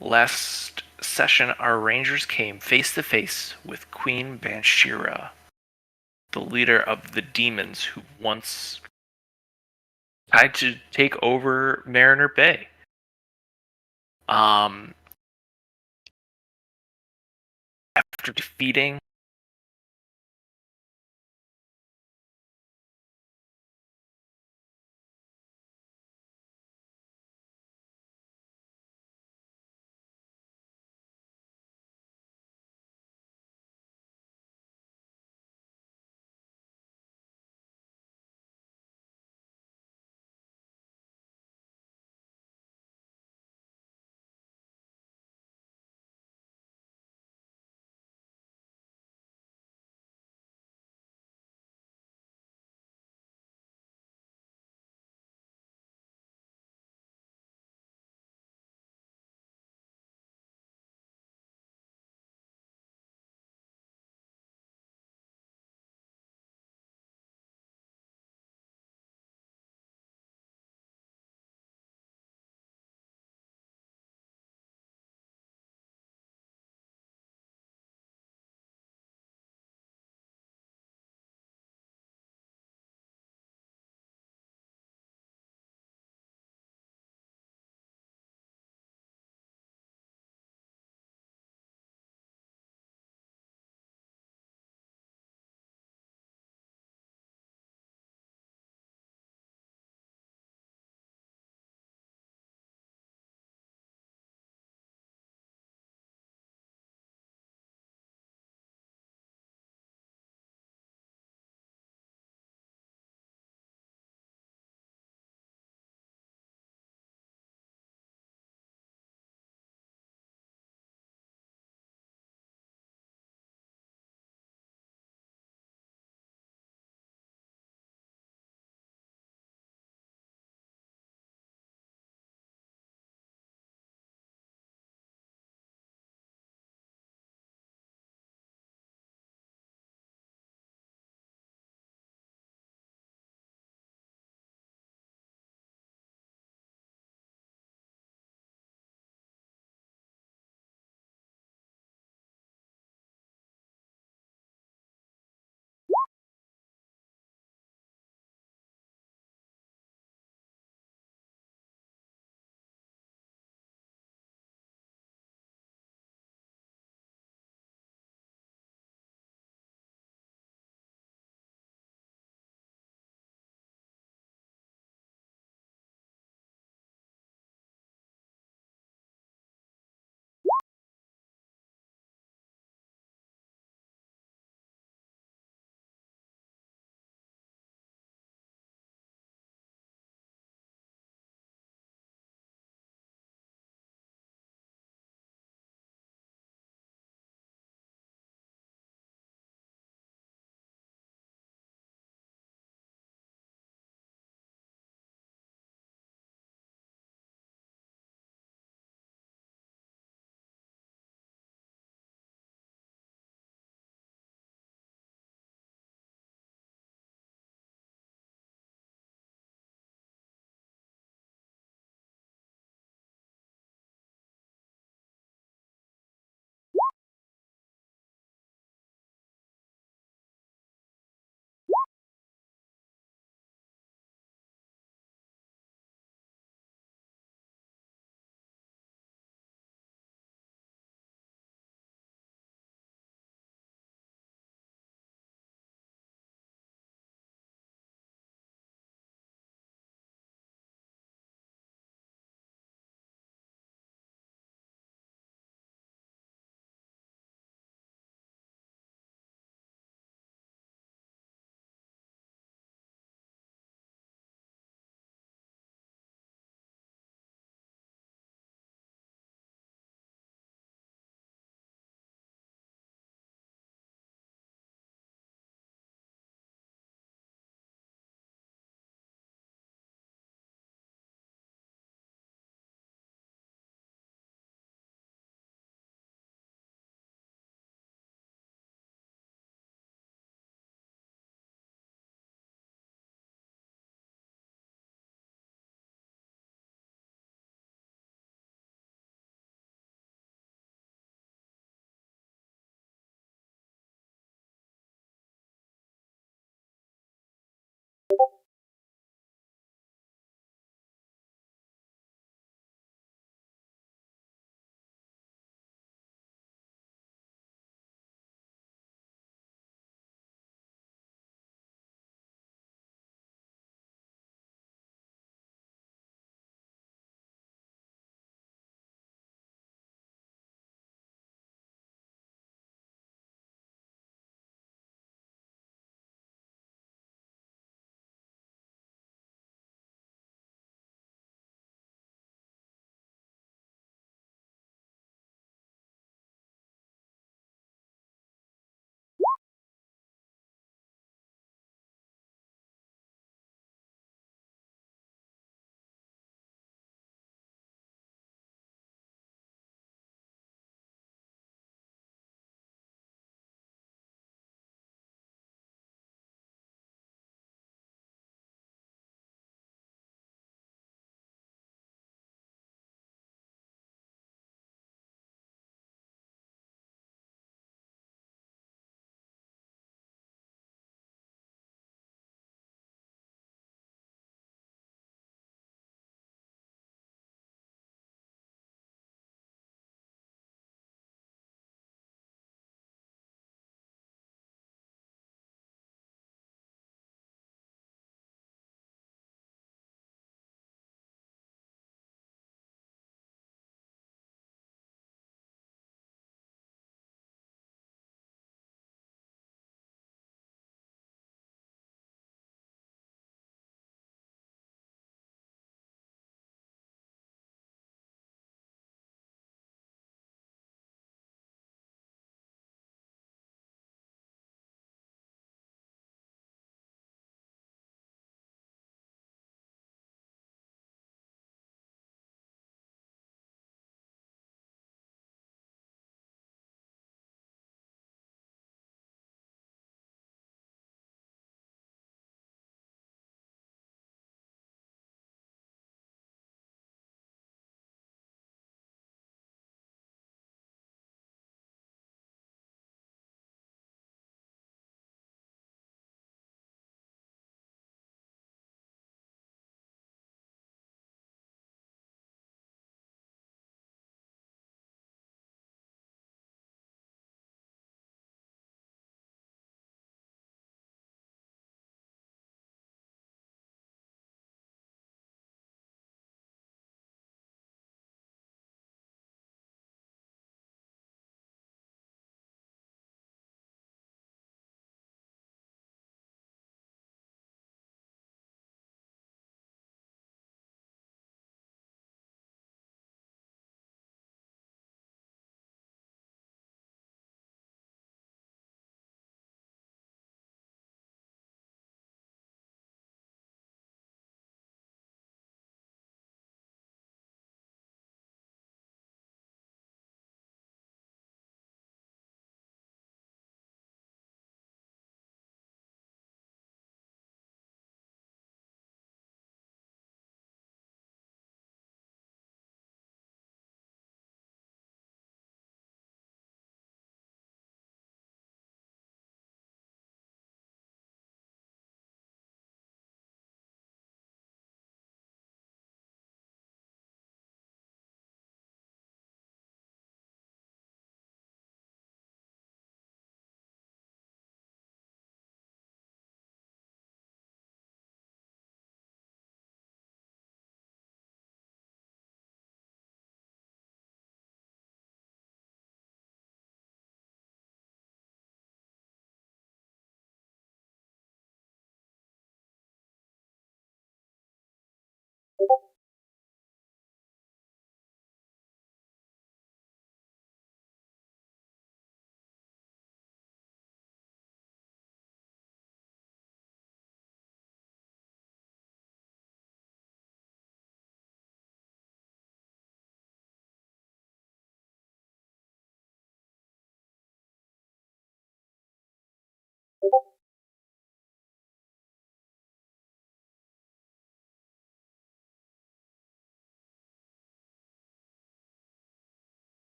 Last session, our rangers came face to face with Queen Banshira, the leader of the demons who once tried to take over Mariner Bay. Um, After defeating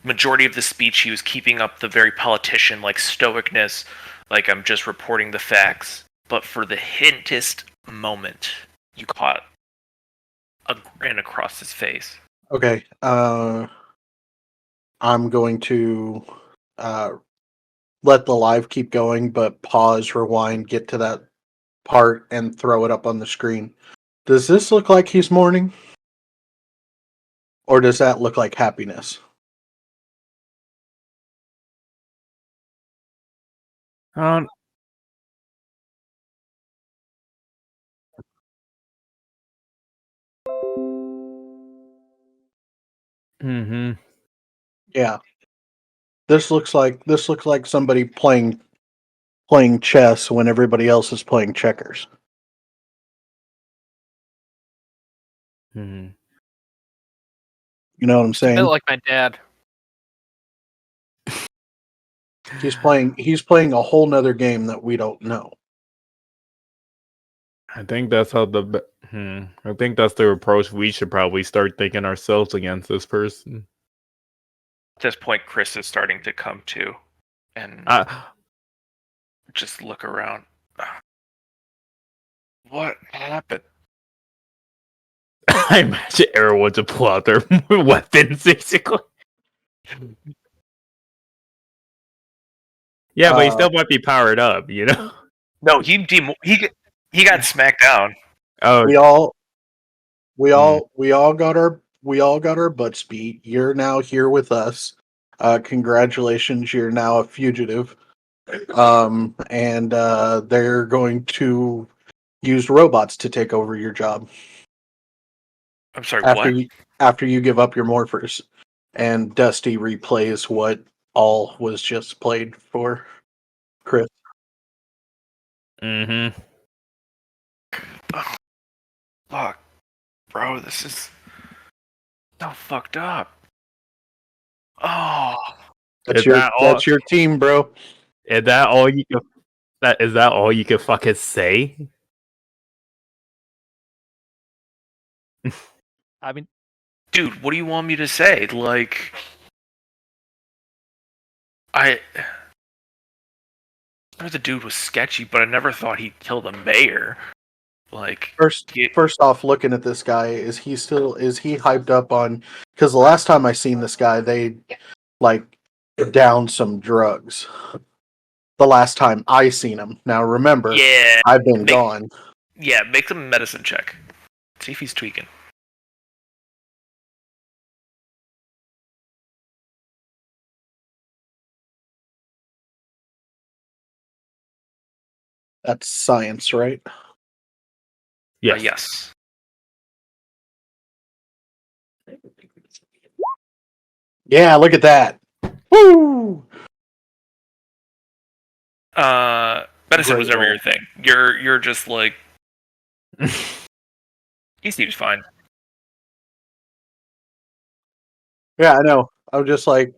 Majority of the speech, he was keeping up the very politician-like stoicness, like I'm just reporting the facts. But for the hintest moment, you caught a grin across his face. Okay. I'm going to let the live keep going, but pause, rewind, get to that part, and throw it up on the screen. Does this look like he's mourning? Or does that look like happiness? Um. Mm-hmm. Yeah. This looks like somebody playing chess when everybody else is playing checkers. Mm-hmm. You know what I'm It's a bit saying? like my dad. He's playing a whole nother game that we don't know. I think that's how I think that's the approach we should probably start thinking ourselves against this person. At this point, Chris is starting to come to and just look around. What happened? I imagine everyone to pull out their weapons, basically. Yeah, but he still might be powered up, you know? No, he got smacked down. Oh, We all got our butts beat. You're now here with us. Congratulations, you're now a fugitive. And they're going to use robots to take over your job I'm sorry, after what? after you give up your morphers. And Dusty replays what all was just played for Chris. mm-hmm. Oh, fuck. Bro, this is so fucked up. Oh. That's your team, bro. Is that all you can fucking say? I mean, Dude, what do you want me to say? Like, I know the dude was sketchy, but I never thought he'd kill the mayor. Like, First off, looking at this guy, is he hyped up on? Because the last time I seen this guy, they like down some drugs. The last time I seen him. Now remember, yeah, I've been gone. Yeah, make a medicine check. See if he's tweaking. That's science, right? Yes. Yes. Yeah, look at that. Woo! Medicine was Great never roll. your thing. You're just like he seems fine. Yeah, I know. I'm just like,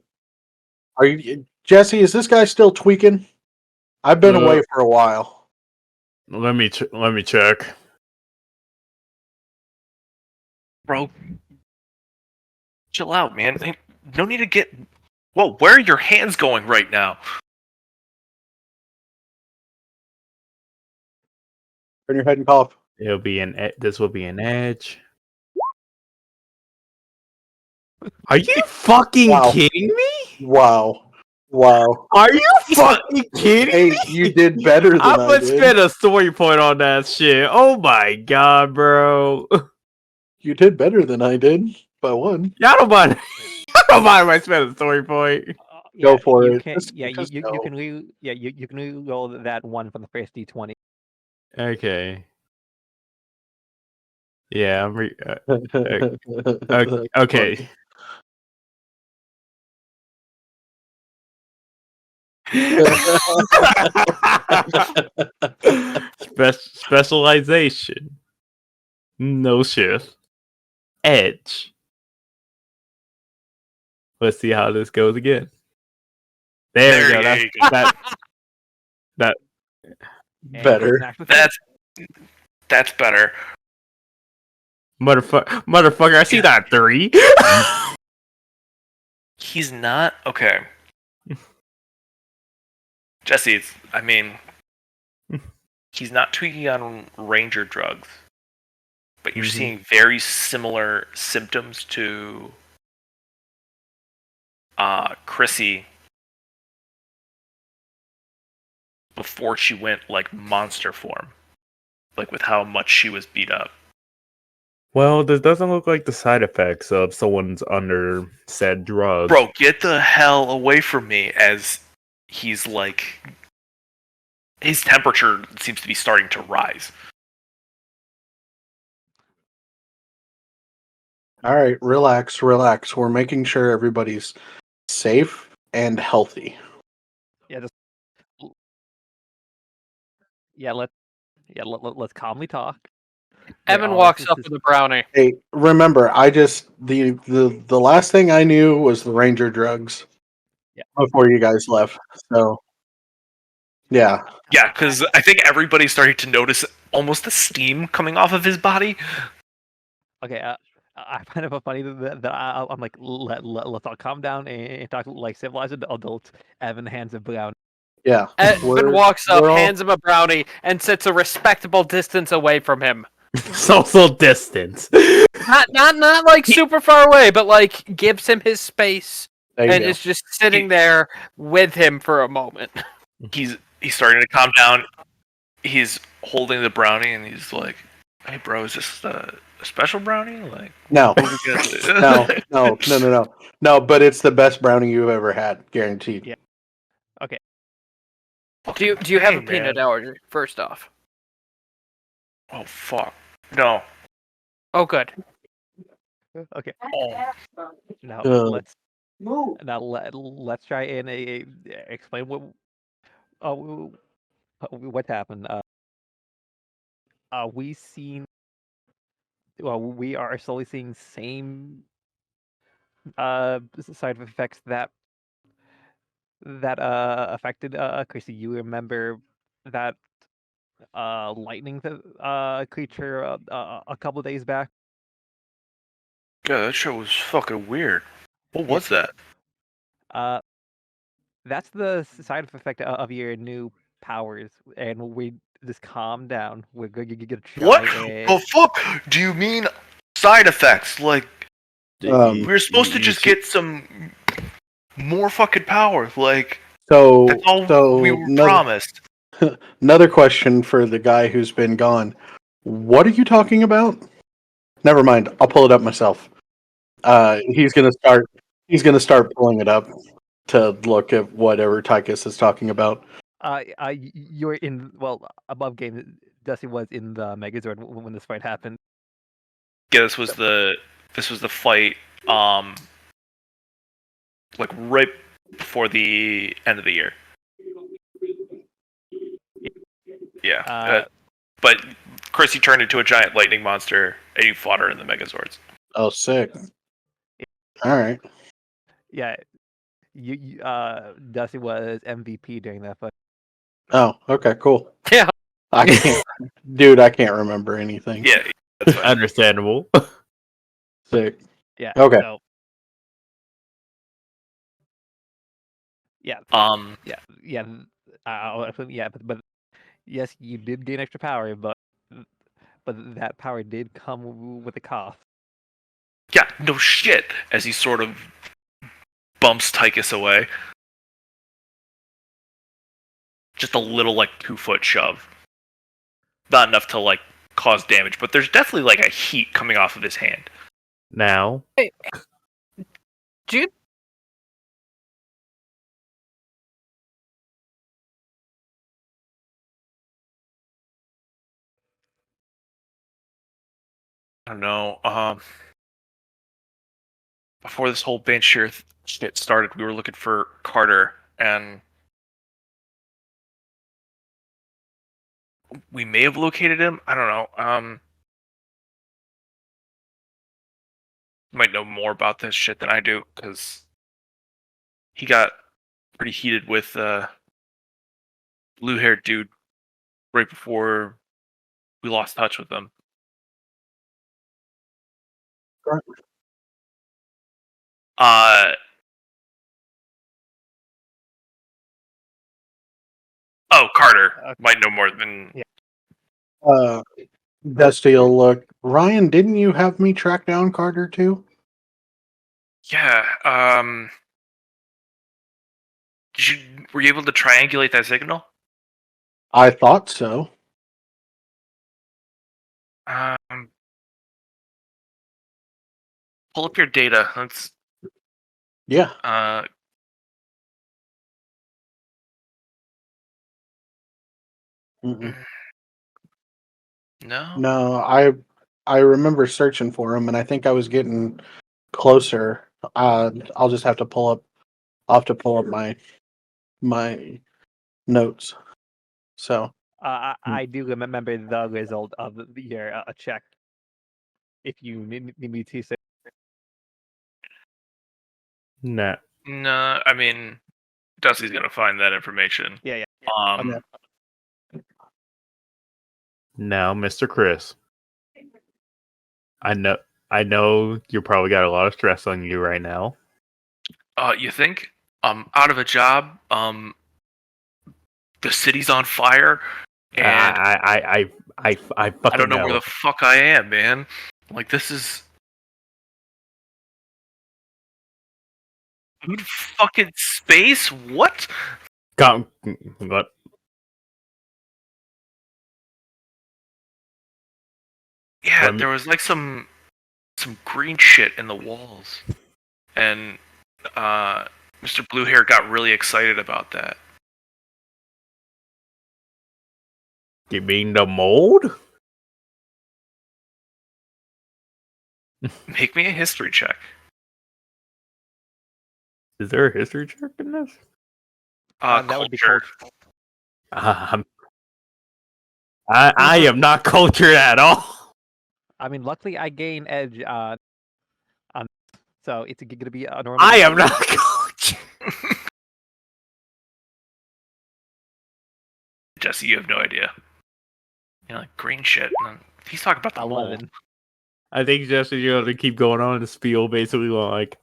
are you Jesse? Is this guy still tweaking? I've been away for a while. Let me check. Bro, chill out, man. No need to get. Whoa, where are your hands going right now? Turn your head and cough. It'll be this will be an edge. Are you fucking Wow. kidding me? Wow. Are you fucking kidding Hey, me? you did better than I'm I gonna did. spend a story point on that shit. Oh my god, bro. You did better than I did by one. Y'all don't mind. I don't mind if I spend a story point. Go for you it. Can, Just you go. can you can re-roll that one from the first d20. Okay. Yeah, I'm okay. Specialization. No shift. Edge. Let's see how this goes again. There we go. you go. That Better. That's better. motherfucker. I see that 3. He's not okay. Jesse, he's not tweaking on Ranger drugs, but you're seeing very similar symptoms to Chrissy before she went like monster form, like with how much she was beat up. Well, this doesn't look like the side effects of someone's under said drug. Bro, get the hell away from me! As he's like, his temperature seems to be starting to rise. All right, relax. We're making sure everybody's safe and healthy. Let's calmly talk. Evan walks up with a brownie. Hey, remember, I just the last thing I knew was the Ranger drugs. Yeah. Before you guys left. So yeah. Yeah, because I think everybody's starting to notice almost the steam coming off of his body. Okay, I find it funny that I'm like, let's all calm down and talk like civilized adults. Evan hands a brownie. Yeah. Evan walks up, we're all- hands him a brownie, and sits a respectable distance away from him. Social distance. Not like super far away, but like gives him his space There you and go. is just sitting there with him for a moment. He's starting to calm down. He's holding the brownie and he's like, "Hey, bro, is this a special brownie? Like, No. what we got?" No, but it's the best brownie you've ever had, guaranteed. Yeah. Okay. Do you have Hey, a peanut man. allergy? First off. Oh fuck! No. Oh, good. Okay. Oh. Now Uh, let's try and explain what happened. We are slowly seeing same side effects that affected Chrissy. You remember that lightning creature a couple days back? Yeah, that show was fucking weird. What was that? That's the side effect of your new powers, and just calm down. We're going to try. What the fuck do you mean side effects? Like, we're supposed to just get some more fucking power. Like, So, that's all so we were promised. another question for the guy who's been gone. What are you talking about? Never mind. I'll pull it up myself. He's gonna start. He's gonna start pulling it up to look at whatever Tychus is talking about. You're in above game. Dusty was in the Megazord when this fight happened. Yeah, this was the fight. Like right before the end of the year. Yeah. But Chris, he turned into a giant lightning monster, and you fought her in the Megazords. Oh, sick. All right. Yeah, you Dusty was MVP during that fight. Oh, okay, cool. Yeah. I can't, dude. I can't remember anything. Yeah, that's fine. Understandable. Sick. Yeah. Okay. So, yeah. But yes, you did gain extra power, but that power did come with a cost. Yeah, no shit. As he sort of bumps Tychus away. Just a little, like, 2-foot shove. Not enough to, like, cause damage, but there's definitely, like, a heat coming off of his hand. Now, Dude, I don't know. Before this whole bench here shit started, we were looking for Carter, and we may have located him. I don't know. You might know more about this shit than I do, because he got pretty heated with blue-haired dude right before we lost touch with him. Oh, Carter might know more than. Yeah. Dusty will look. Ryan, didn't you have me track down Carter too? Yeah. Were you able to triangulate that signal? I thought so. Pull up your data. Let's. Yeah. Mm-mm. No. No, I remember searching for him, and I think I was getting closer. I'll just have to pull up. I'll have to pull up my notes. So I do remember the result of your check. If you need me to say. nah. No, I mean, Dusty's gonna find that information. Yeah. Um, Now, Mr. Chris. I know you probably got a lot of stress on you right now. you think? Out of a job. The city's on fire, and I fucking I don't know where the fuck I am, man. Like, this is. I'm in fucking space? What? What? Yeah, Let me- there was like some green shit in the walls, and Mr. Bluehair got really excited about that. You mean the mold? Make me a history check. Is there a history check in this? That would be Culture. culture. I am not cultured at all. I mean, luckily I gain edge on, so it's gonna be a normal. I am not cultured. Jesse, you have no idea. Like green shit. He's talking about the 11. mold. I think Jesse, you're going to keep going on the spiel, basically like,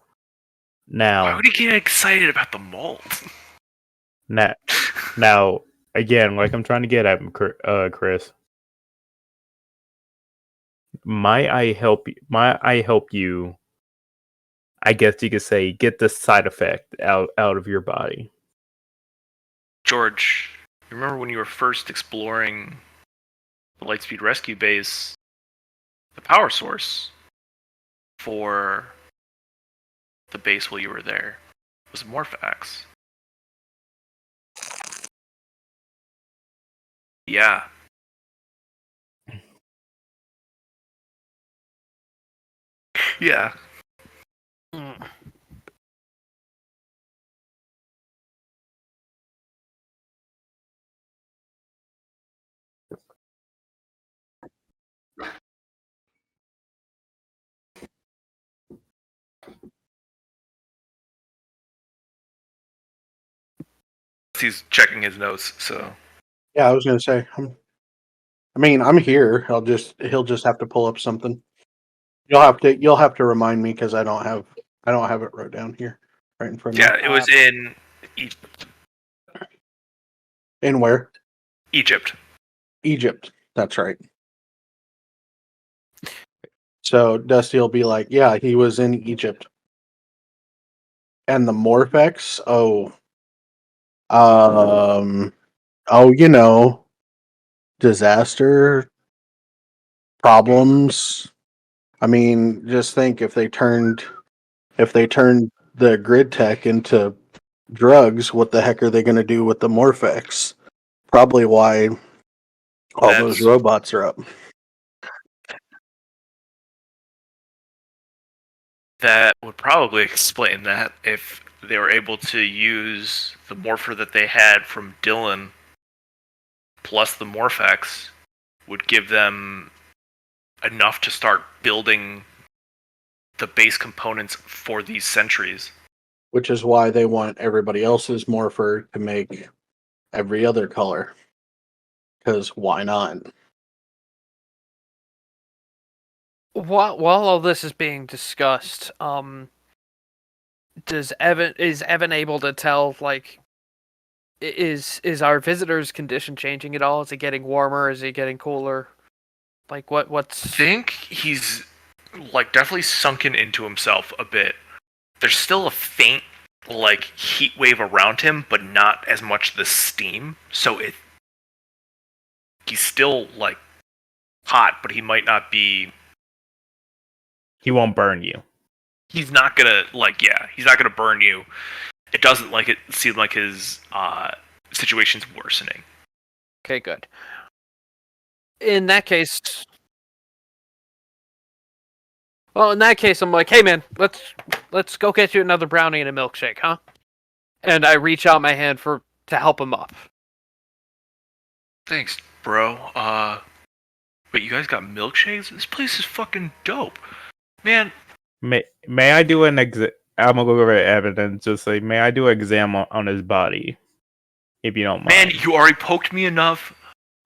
Why now, would he get excited about the mold? now, Again, like I'm trying to get at, Chris. Might I help you? Might I help you? I guess you could say get the side effect out of your body. George, you remember when you were first exploring the Lightspeed Rescue Base? The power source for the base while you were there was Morphax. Yeah. Yeah. Mm. He's checking his notes, so Yeah, I was gonna say. I'm here. He'll just have to pull up something. You'll have to remind me because I don't have it wrote down here right in front of yeah, me. it was in In where? Egypt. Egypt. That's right. So Dusty will be like, yeah, he was in Egypt. And the Morphex, disaster, problems. I mean, just think if they turned the grid tech into drugs, what the heck are they going to do with the Morphex? Probably why all those That's robots are up. That would probably explain that if they were able to use the morpher that they had from Dylan plus the Morphex would give them enough to start building the base components for these sentries. Which is why they want everybody else's Morpher to make every other color. Because why not? While all this is being discussed, is Evan able to tell, like, is our visitor's condition changing at all? Is it getting warmer? Is it getting cooler? Like, what's I think he's definitely sunken into himself a bit. There's still a faint heat wave around him, but not as much the steam. So he's still hot, but he might not be. He won't burn you. He's not gonna he's not gonna burn you. It doesn't seem like his situation's worsening. okay? Good. In that case, I'm like, hey man, let's go get you another brownie and a milkshake, huh? And I reach out my hand to help him up. Thanks, bro. Wait, you guys got milkshakes? This place is fucking dope, man. May I do an exam? I'm gonna go over evidence. Just say, may I do an exam on his body, if you don't Man, mind? you already poked me enough.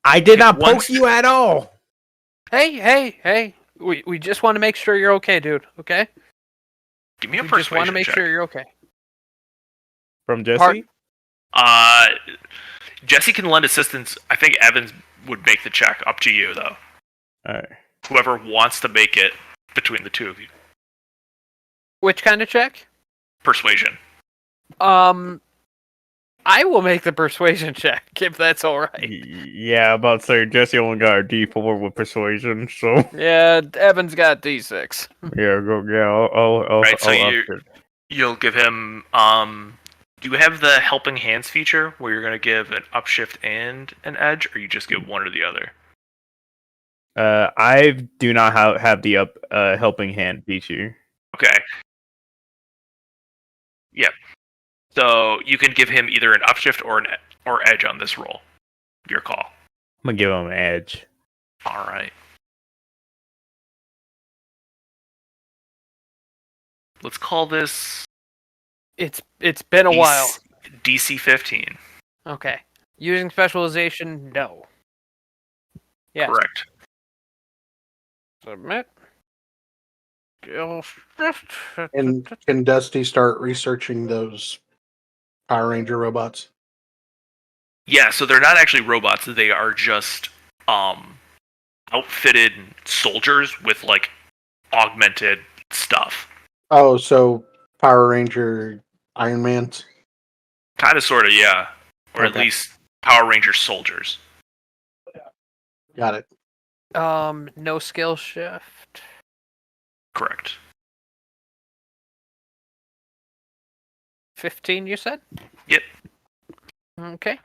I did not Once- poke you at all. Hey! We just want to make sure you're okay, dude. Okay? Give me a We persuasion just want to make check. sure you're okay. From Jesse? Jesse can lend assistance. I think Evans would make the check. Up to you, though. Alright. Whoever wants to make it between the two of you. Which kind of check? Persuasion. I will make the persuasion check if that's all right. Yeah, about to say Jesse only got a D4 with persuasion, so Yeah, Evan's got D6. yeah, go. Yeah, I'll Right, so I'll you- up it. You'll give him. Do you have the helping hands feature where you're gonna give an upshift and an edge, or you just give one or the other? I do not have the helping hand feature. Okay. Yep. So you can give him either an upshift or edge on this roll. Your call. I'm gonna give him an edge. All right. Let's call this It's been a while. DC 15. Okay. Using specialization, no. Yes. Correct. Submit. And can Dusty start researching those Power Ranger robots? Yeah, so they're not actually robots. They are just outfitted soldiers with like augmented stuff. Oh, so Power Ranger Iron Man's? Kind of, sort of, yeah. Or at Okay. least Power Ranger soldiers. Got it. No skill shift. Correct. 15, you said? Yep. Okay.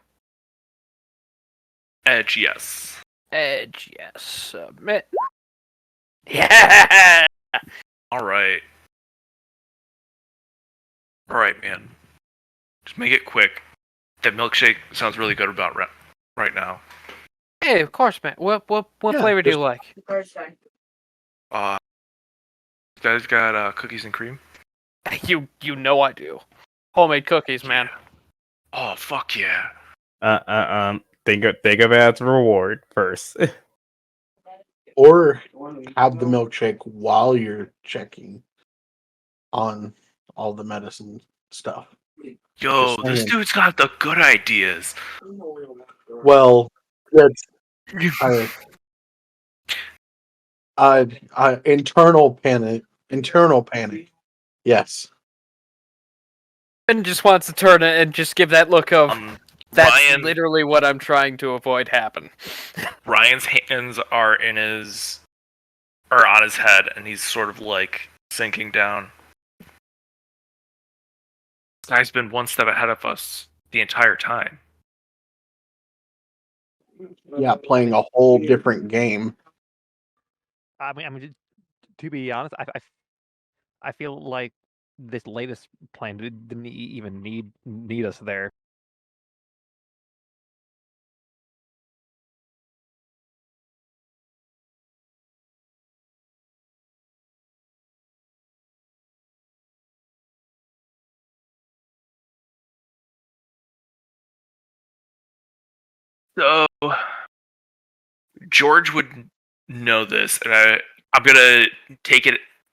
Edge, yes. Edge, yes. Submit. Yeah! Alright. Alright, man. Just make it quick. That milkshake sounds really good about right now. Hey, of course, man. What Yeah, flavor do you just- like? You guys got cookies and cream? You know I do. Homemade cookies, man. Oh, fuck yeah. Think of it as a reward first. Or have the milkshake while you're checking on all the medicine stuff. Yo, Just this saying. dude's got the good ideas. Well, that's internal panic. Internal panic. Yes. And just wants to turn it and just give that look of that's Ryan, literally what I'm trying to avoid happen. Ryan's hands are on his head, and he's sort of like sinking down. This guy's been one step ahead of us the entire time. Yeah, playing a whole different game. I mean, to be honest, I feel like this latest plan didn't even need us there. So George would know this, and I'm gonna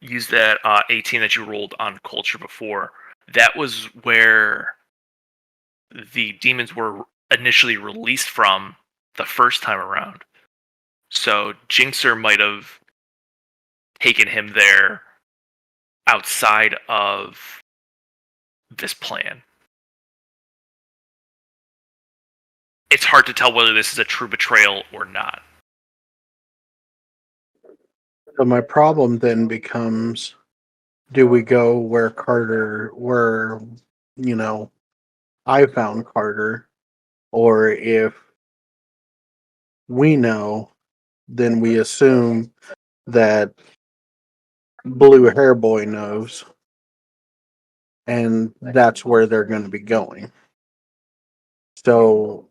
use that 18 that you rolled on culture before. That was where the demons were initially released from the first time around. So Jinxer might have taken him there outside of this plan. It's hard to tell whether this is a true betrayal or not. So my problem then becomes, do we go where I found Carter, or if we know, then we assume that Blue Hair Boy knows, and that's where they're going to be going. So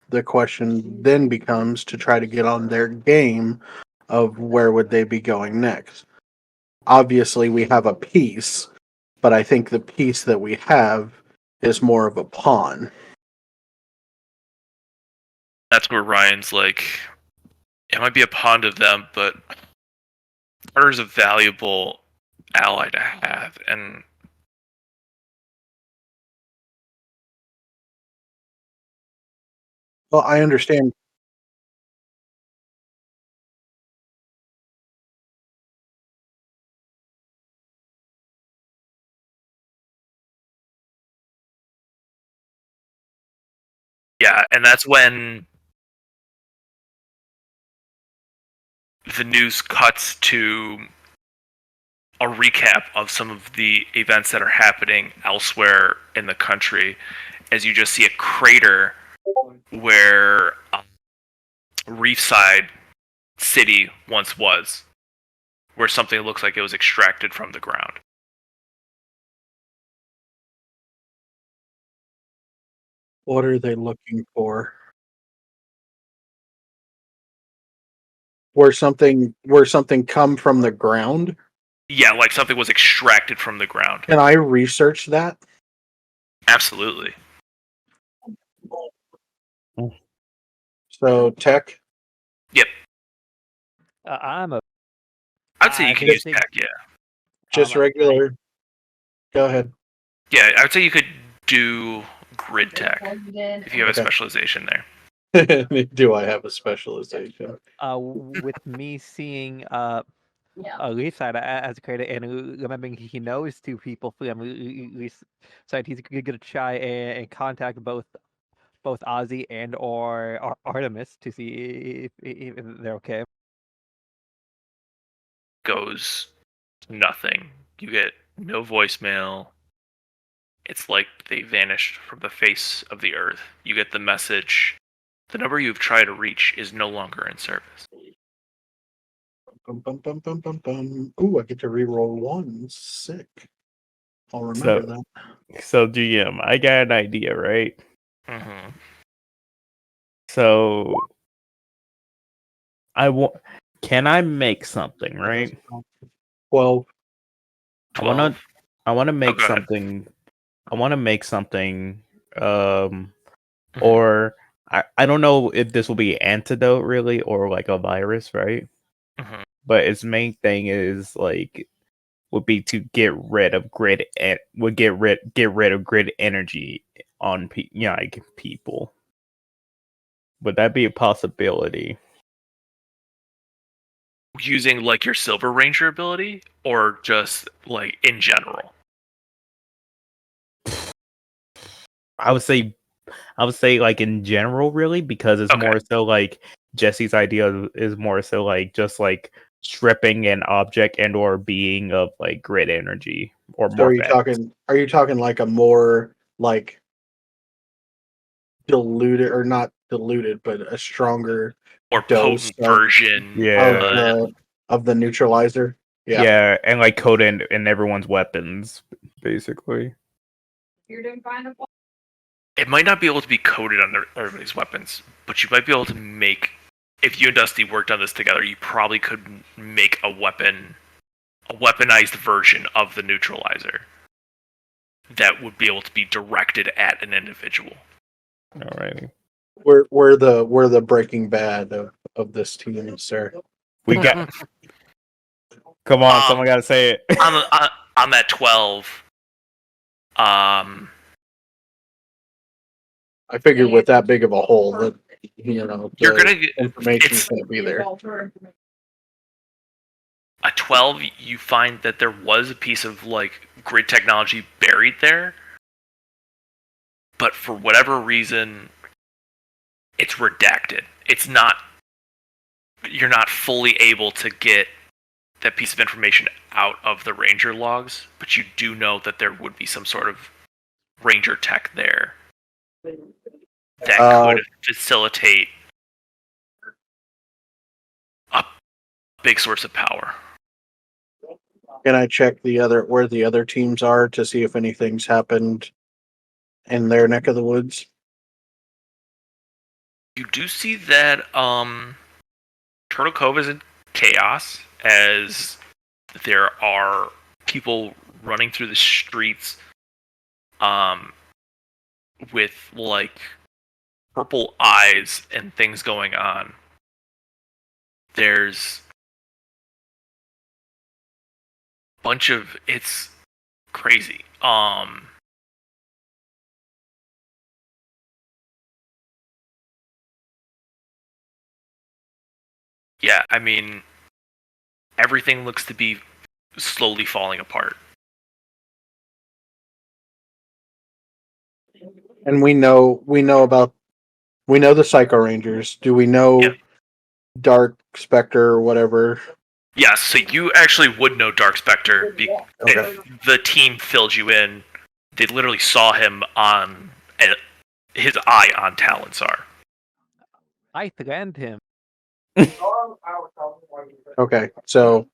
the question then becomes to try to get on their game of where would they be going next. Obviously, we have a piece, but I think the piece that we have is more of a pawn. That's where Ryan's like, it might be a pawn to them, but Carter's a valuable ally to have, and Well, I understand. yeah, and that's when the news cuts to a recap of some of the events that are happening elsewhere in the country, as you just see a crater where Reefside City once was, where something looks like it was extracted from the ground. What are they looking for? Where something come from the ground? Yeah, like something was extracted from the ground. Can I research that? Absolutely. So tech. Yep. I'm a. I'd say you I can think- use tech, yeah. Just I- regular. Go ahead. Yeah, I would say you could do grid tech if you have a Okay. specialization there. Do I have a specialization? With me seeing Leaf side as a creator and remembering he knows two people from Leaf side, he's gonna try and contact both Ozzy and or Artemis to see if they're okay. Goes nothing. You get no voicemail. It's like they vanished from the face of the earth. You get the message. The number you've tried to reach is no longer in service. Bum, bum, bum, bum, bum, bum. Ooh, I get to reroll one. Sick. I'll remember that. So GM, I got an idea, right? Mm-hmm. So can I make something, right? 12. 12. I want to make go ahead. something. I want to make something. Mhm. Or I don't know if this will be antidote really or like a virus, right? Mhm. But its main thing is like would be to get rid of get rid of grid energy on like people. Would that be a possibility? Using like your Silver Ranger ability, or just like in general? I would say like in general, really, because it's Okay. more so like Jesse's idea is more so like just like stripping an object and or being of like grid energy or So more are you talking like a more like diluted or not diluted, but a stronger Or dose potent version. Yeah. of the neutralizer? Yeah. Yeah, and like code in everyone's weapons, basically. It might not be able to be coded on everybody's weapons, but you might be able to make. If you and Dusty worked on this together, you probably could make a weaponized version of the neutralizer that would be able to be directed at an individual. Alrighty. We're the Breaking Bad of this team, sir. We got come on, someone gotta say it. on that 12, I figured with that big of a hole that you're the gonna get information's gonna be there. a 12. You find that there was a piece of like grid technology buried there, but for whatever reason, it's redacted. It's not. You're not fully able to get that piece of information out of the Ranger logs, but you do know that there would be some sort of Ranger tech there that could facilitate a big source of power. Can I check where the other teams are to see if anything's happened in their neck of the woods? You do see that Turtle Cove is in chaos, as there are people running through the streets with like purple eyes and things going on. There's a bunch of it's crazy. Yeah, I mean, everything looks to be slowly falling apart. And we know the Psycho Rangers. Do we know Yeah. Dark Spectre or whatever? Yeah, so you actually would know Dark Spectre if the team filled you in. They literally saw him on his eye on Talonsar. I threatened him. Okay, so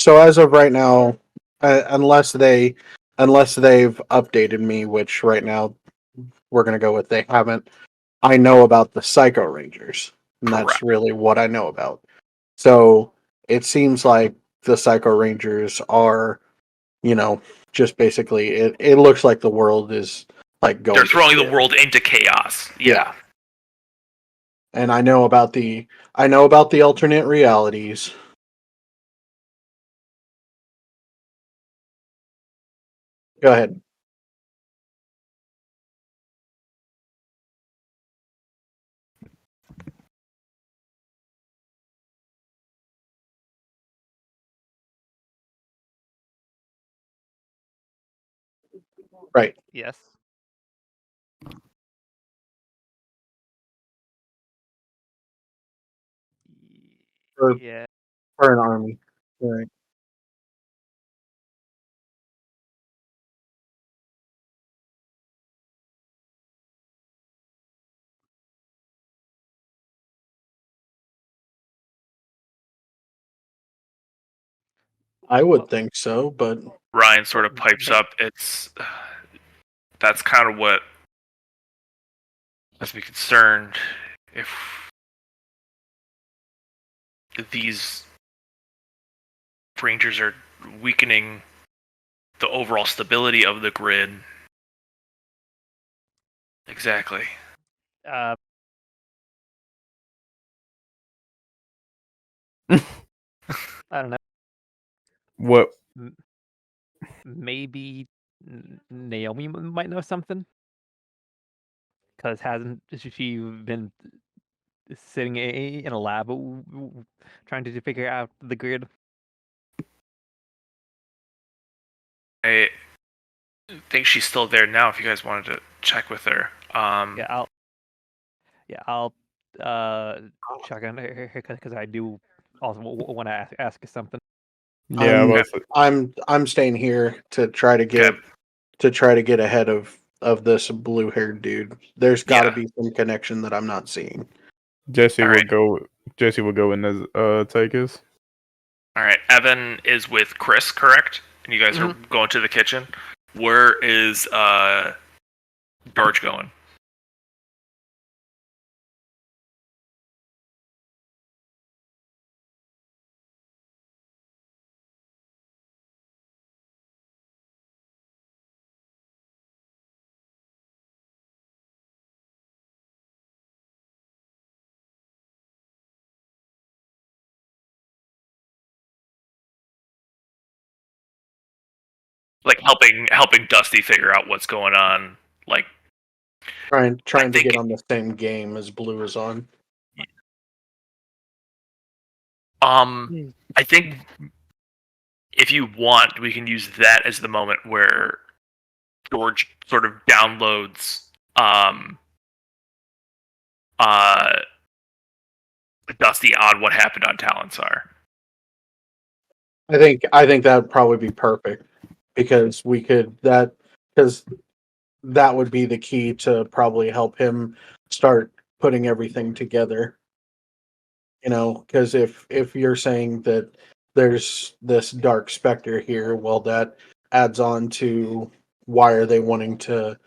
as of right now, unless they've updated me, which right now we're gonna go with they haven't. I know about the Psycho Rangers, and that's Correct. really what I know about. So it seems like the Psycho Rangers are, just basically it looks like the world is like going. They're throwing to the world into chaos. Yeah. And I know about the alternate realities. Go ahead. Right. Yes. For Yeah. for an army. Right. I would Well, think so, but Ryan sort of pipes They- up. That's kind of what has me concerned. If these Rangers are weakening the overall stability of the grid. Exactly. uh, I don't know. What? Maybe Naomi might know something. Because hasn't she been sitting in a lab trying to figure out the grid? I think she's still there now. If you guys wanted to check with her. I'll check on her because I do also want to ask you something. Yeah, I'm staying here to try to get Okay. ahead of this blue haired dude. There's got to Yeah. be some connection that I'm not seeing. Jesse All will right. go. Jesse will go in as Tychus. All right. Evan is with Chris, correct? And you guys are going to the kitchen. Where is George going? Like helping Dusty figure out what's going on. Like Trying to think- get on the same game as blue is on. I think if you want, we can use that as the moment where George sort of downloads uh Dusty on what happened on Talonsar. I think that would probably be perfect because that would be the key to probably help him start putting everything together. Because if you're saying that there's this dark specter here, well, that adds on to why are they wanting to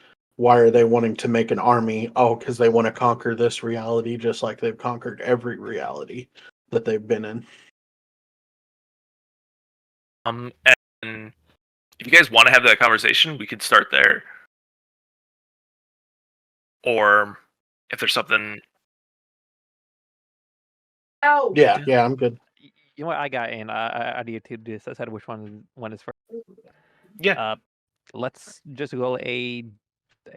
make an army? Oh, because they want to conquer this reality, just like they've conquered every reality that they've been in. And if you guys want to have that conversation, we could start there. Or if there's something. Yeah, I'm good. You know what? I got an idea to decide which one is first. Yeah. Let's just go a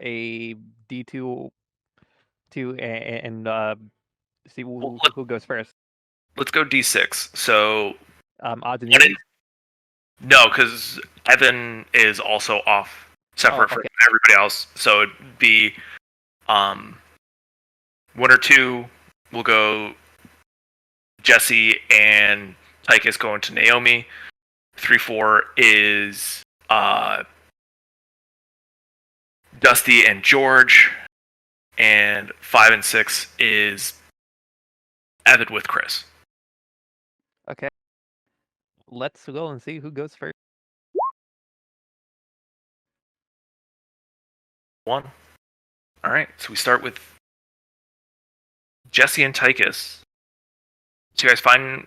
D2 and see who goes first. Let's go D6. So Odds and one in- ends. no, because Evan is also off, separate from okay. everybody else. So it'd be 1 or 2 will go Jesse and Tychus going to Naomi. 3, 4 is Dusty and George, and 5 and 6 is Evan with Chris. Okay. Let's go and see who goes first. 1. All right, so we start with Jesse and Tychus. So you guys find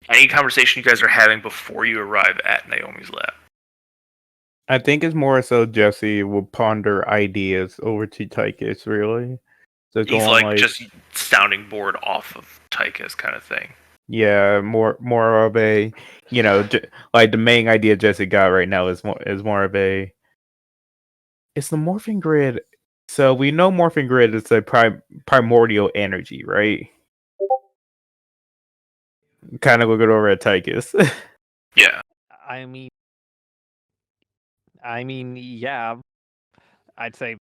any conversation you guys are having before you arrive at Naomi's lab. I think it's more so Jesse will ponder ideas over to Tychus, really. So He's like just sounding board off of Tychus kind of thing. Yeah, more of a, like the main idea Jesse got right now is more of a. It's the morphing grid. So we know morphing grid is a primordial energy, right? Kind of look it over at Tychus. Yeah. I mean, yeah. I'd say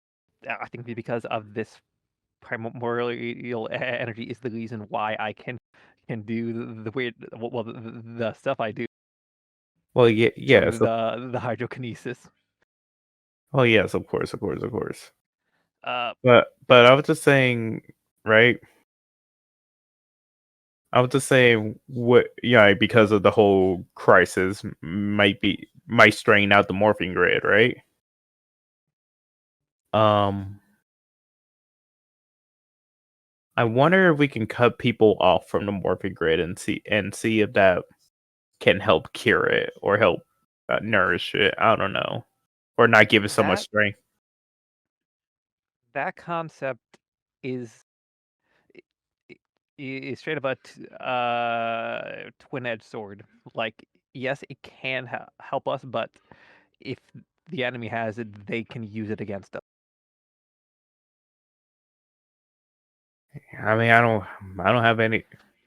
I think because of this primordial energy is the reason why I can do the weird the stuff I do. Well, yeah, Through yes, the hydrokinesis. oh yes, of course, of course, of course. Uh, But I was just saying, right? I was just saying, what, yeah, because of the whole crisis, might strain out the morphing grid, right? Um, I wonder if we can cut people off from the morphing grid and see if that can help cure it or help nourish it. I don't know, or not give it so much that strength. that concept is is straight up a twin-edged sword. Like, yes, it can help us, but if the enemy has it, they can use it against us. I mean, I don't have any.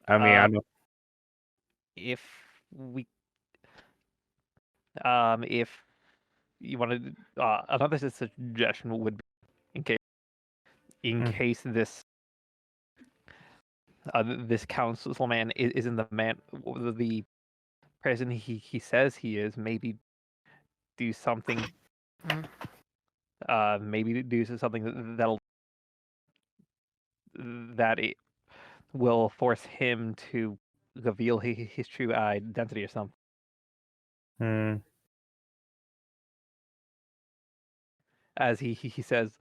I mean, I Uh, don't. if we if you wanted another suggestion would be in Mm, case this councilman isn't the man the president he says he is, maybe do something Mm. maybe do something that it will force him to reveal his true identity or something. mm, As he says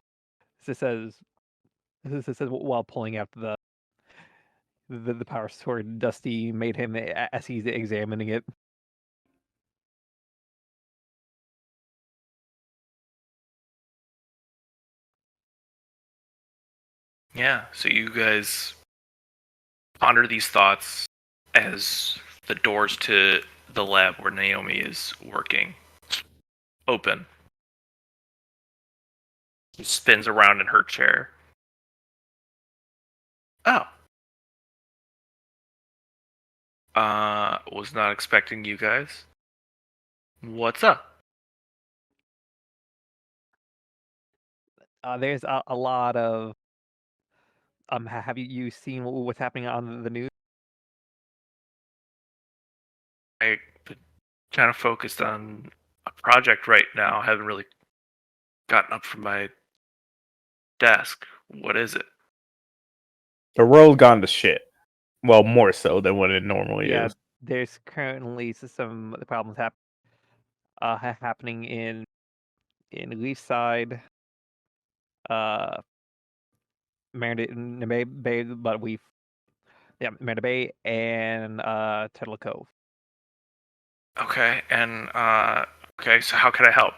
while pulling out the power sword, Dusty made him as he's examining it. Yeah, so you guys ponder these thoughts as the doors to the lab where Naomi is working open. She spins around in her chair. Oh. Was not expecting you guys. What's up? There's a lot of have you seen what's happening on the news? I kind of focused on a project right now. Haven't really gotten up from my desk. What is it? the world gone to shit. Well, more so than what it normally Yeah, is. there's currently some problems happening in Leafside, uh, Marina Bay, but Marina Bay and Turtle Cove. Okay, and okay, so how can I help?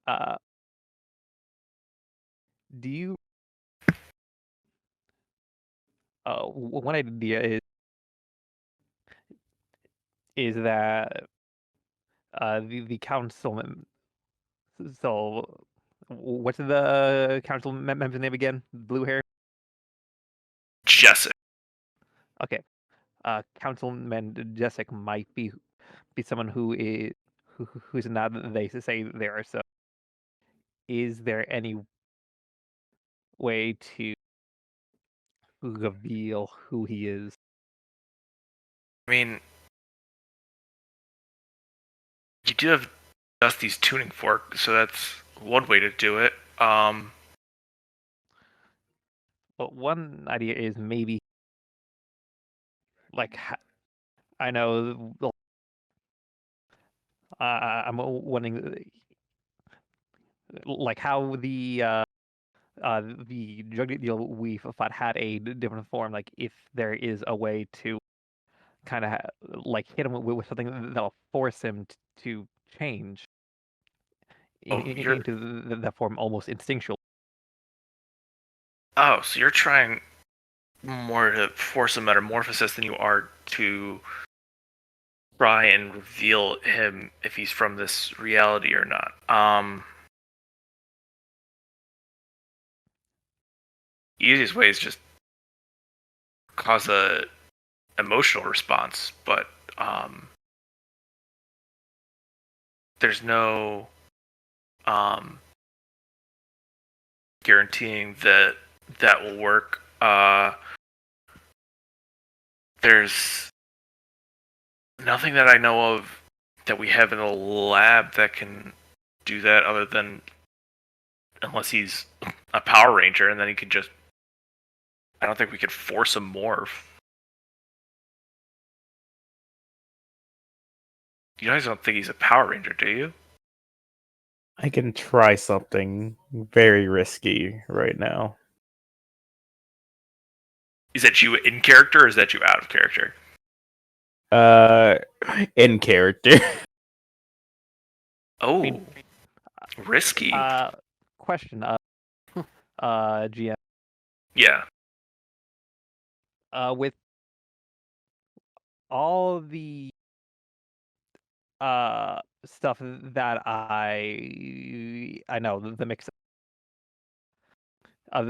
Uh, do you? One idea is that the councilman. So, what's the council member's name again? Blue hair. Jessica. Okay. Councilman Jessic might be someone who's not they say there. So, is there any way to reveal who he is? I mean, you do have Dusty's tuning fork, so that's one way to do it. But one idea is maybe like I know I'm wondering like how the drug deal we fought had a different form. Like if there is a way to kind of like hit him with something that'll force him to change Oh, you're into the form almost instinctual. oh, so you're trying more to force a metamorphosis than you are to try and reveal him if he's from this reality or not. Easiest way is just cause a emotional response, but there's no guaranteeing that that will work. There's nothing that I know of that we have in the lab that can do that, other than unless he's a Power Ranger, and then he can just. I don't think we could force him morph. You guys don't think he's a Power Ranger, do you? I can try something very risky right now. Is that you in character, or is that you out of character? Uh, in character. Oh, risky. Question. GM. Yeah. With all the stuff that I know, the mix of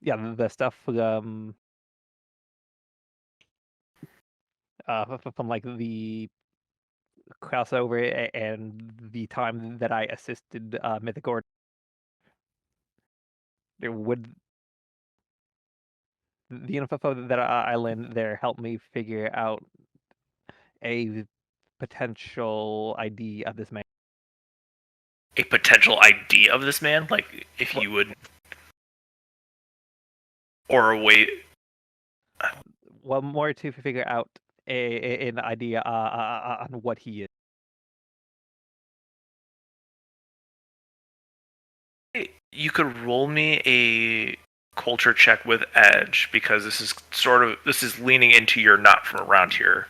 the stuff from like the crossover and the time that I assisted Mythic Order. There would the info that I learned there help me figure out a potential ID of this man. A potential ID of this man? Like, if you would. Or a way. Well, more to figure out an idea on what he is. You could roll me a culture check with edge, because this is leaning into your not from around here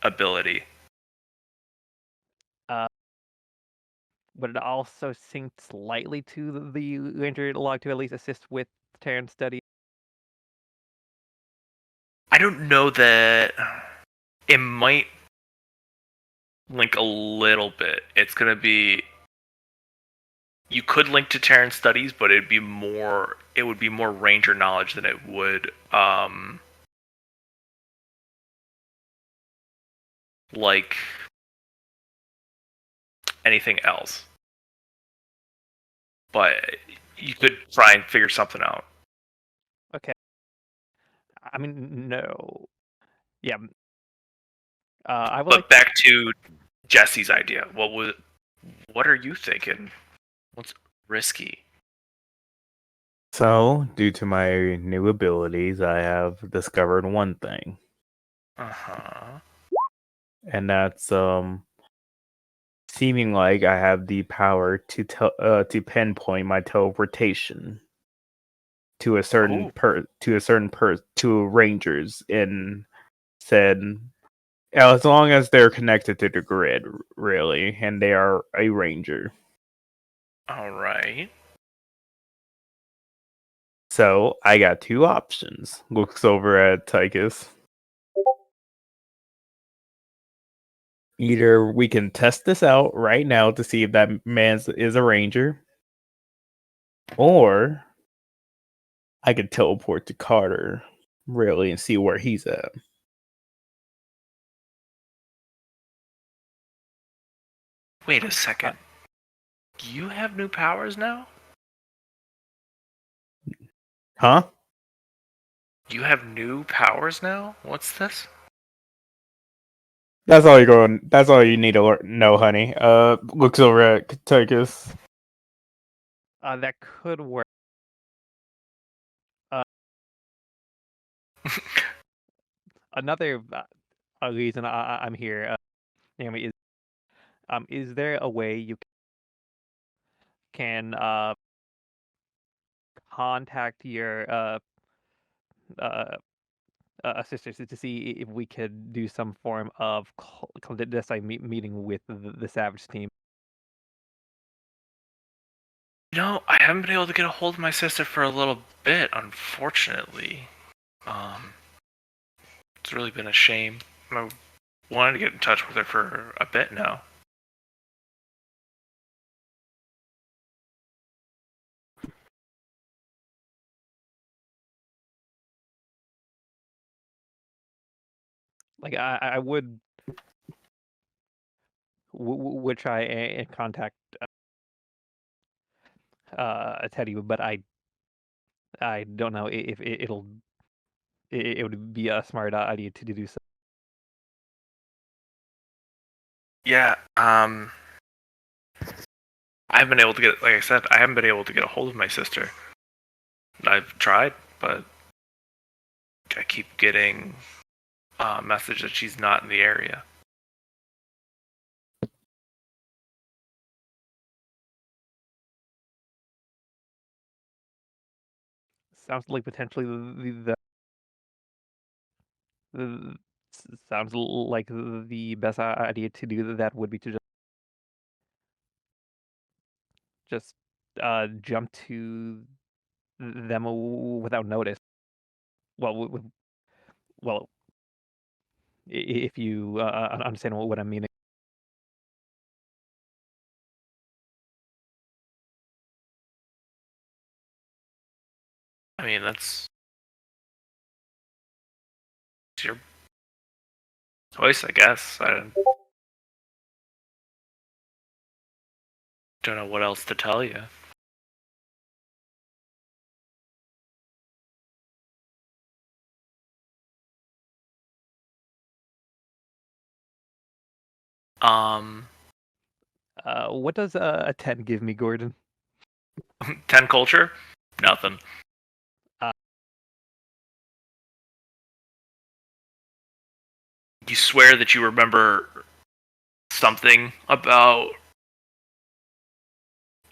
ability. Would it also sync slightly to the Ranger log to at least assist with Terran study? I don't know that it might link a little bit. It's gonna be. You could link to Terran studies, but it would be more Ranger knowledge than it would like anything else. But you could try and figure something out. Okay. I mean, no. Yeah. I would But like. back to Jesse's idea. What are you thinking? What's risky? So, due to my new abilities, I have discovered one thing, Uh-huh. and that's seeming like I have the power to to pinpoint my teleportation to a certain to rangers in said, as long as they're connected to the grid, really, and they are a ranger. All right. So I got two options. Looks over at Tychus. Either we can test this out right now to see if that man is a ranger, or I could teleport to Carter, really, and see where he's at. Wait a second. You have new powers now? Huh? You have new powers now? What's this? That's all you're going. That's all you need to know, honey. Looks over at Tychus. That could work. Another reason I'm here, Naomi, is there a way you can contact your sisters to see if we could do some form of clandestine meeting with the Savage team? No, I haven't been able to get a hold of my sister for a little bit, unfortunately. It's really been a shame. I wanted to get in touch with her for a bit now. Like I would try and contact tell you, but I don't know if it would be a smart idea to do so. Yeah. I haven't been able to get, like I said, I haven't been able to get a hold of my sister. I've tried, but I keep getting a message that she's not in the area. Sounds like potentially the sounds like the best idea to do that would be to just jump to them without notice. Well, well, if you understand what I'm meaning. I mean, that's your choice, I guess. I don't know what else to tell you. What does a 10 give me, Gordon? 10 culture? Nothing. You swear that you remember something about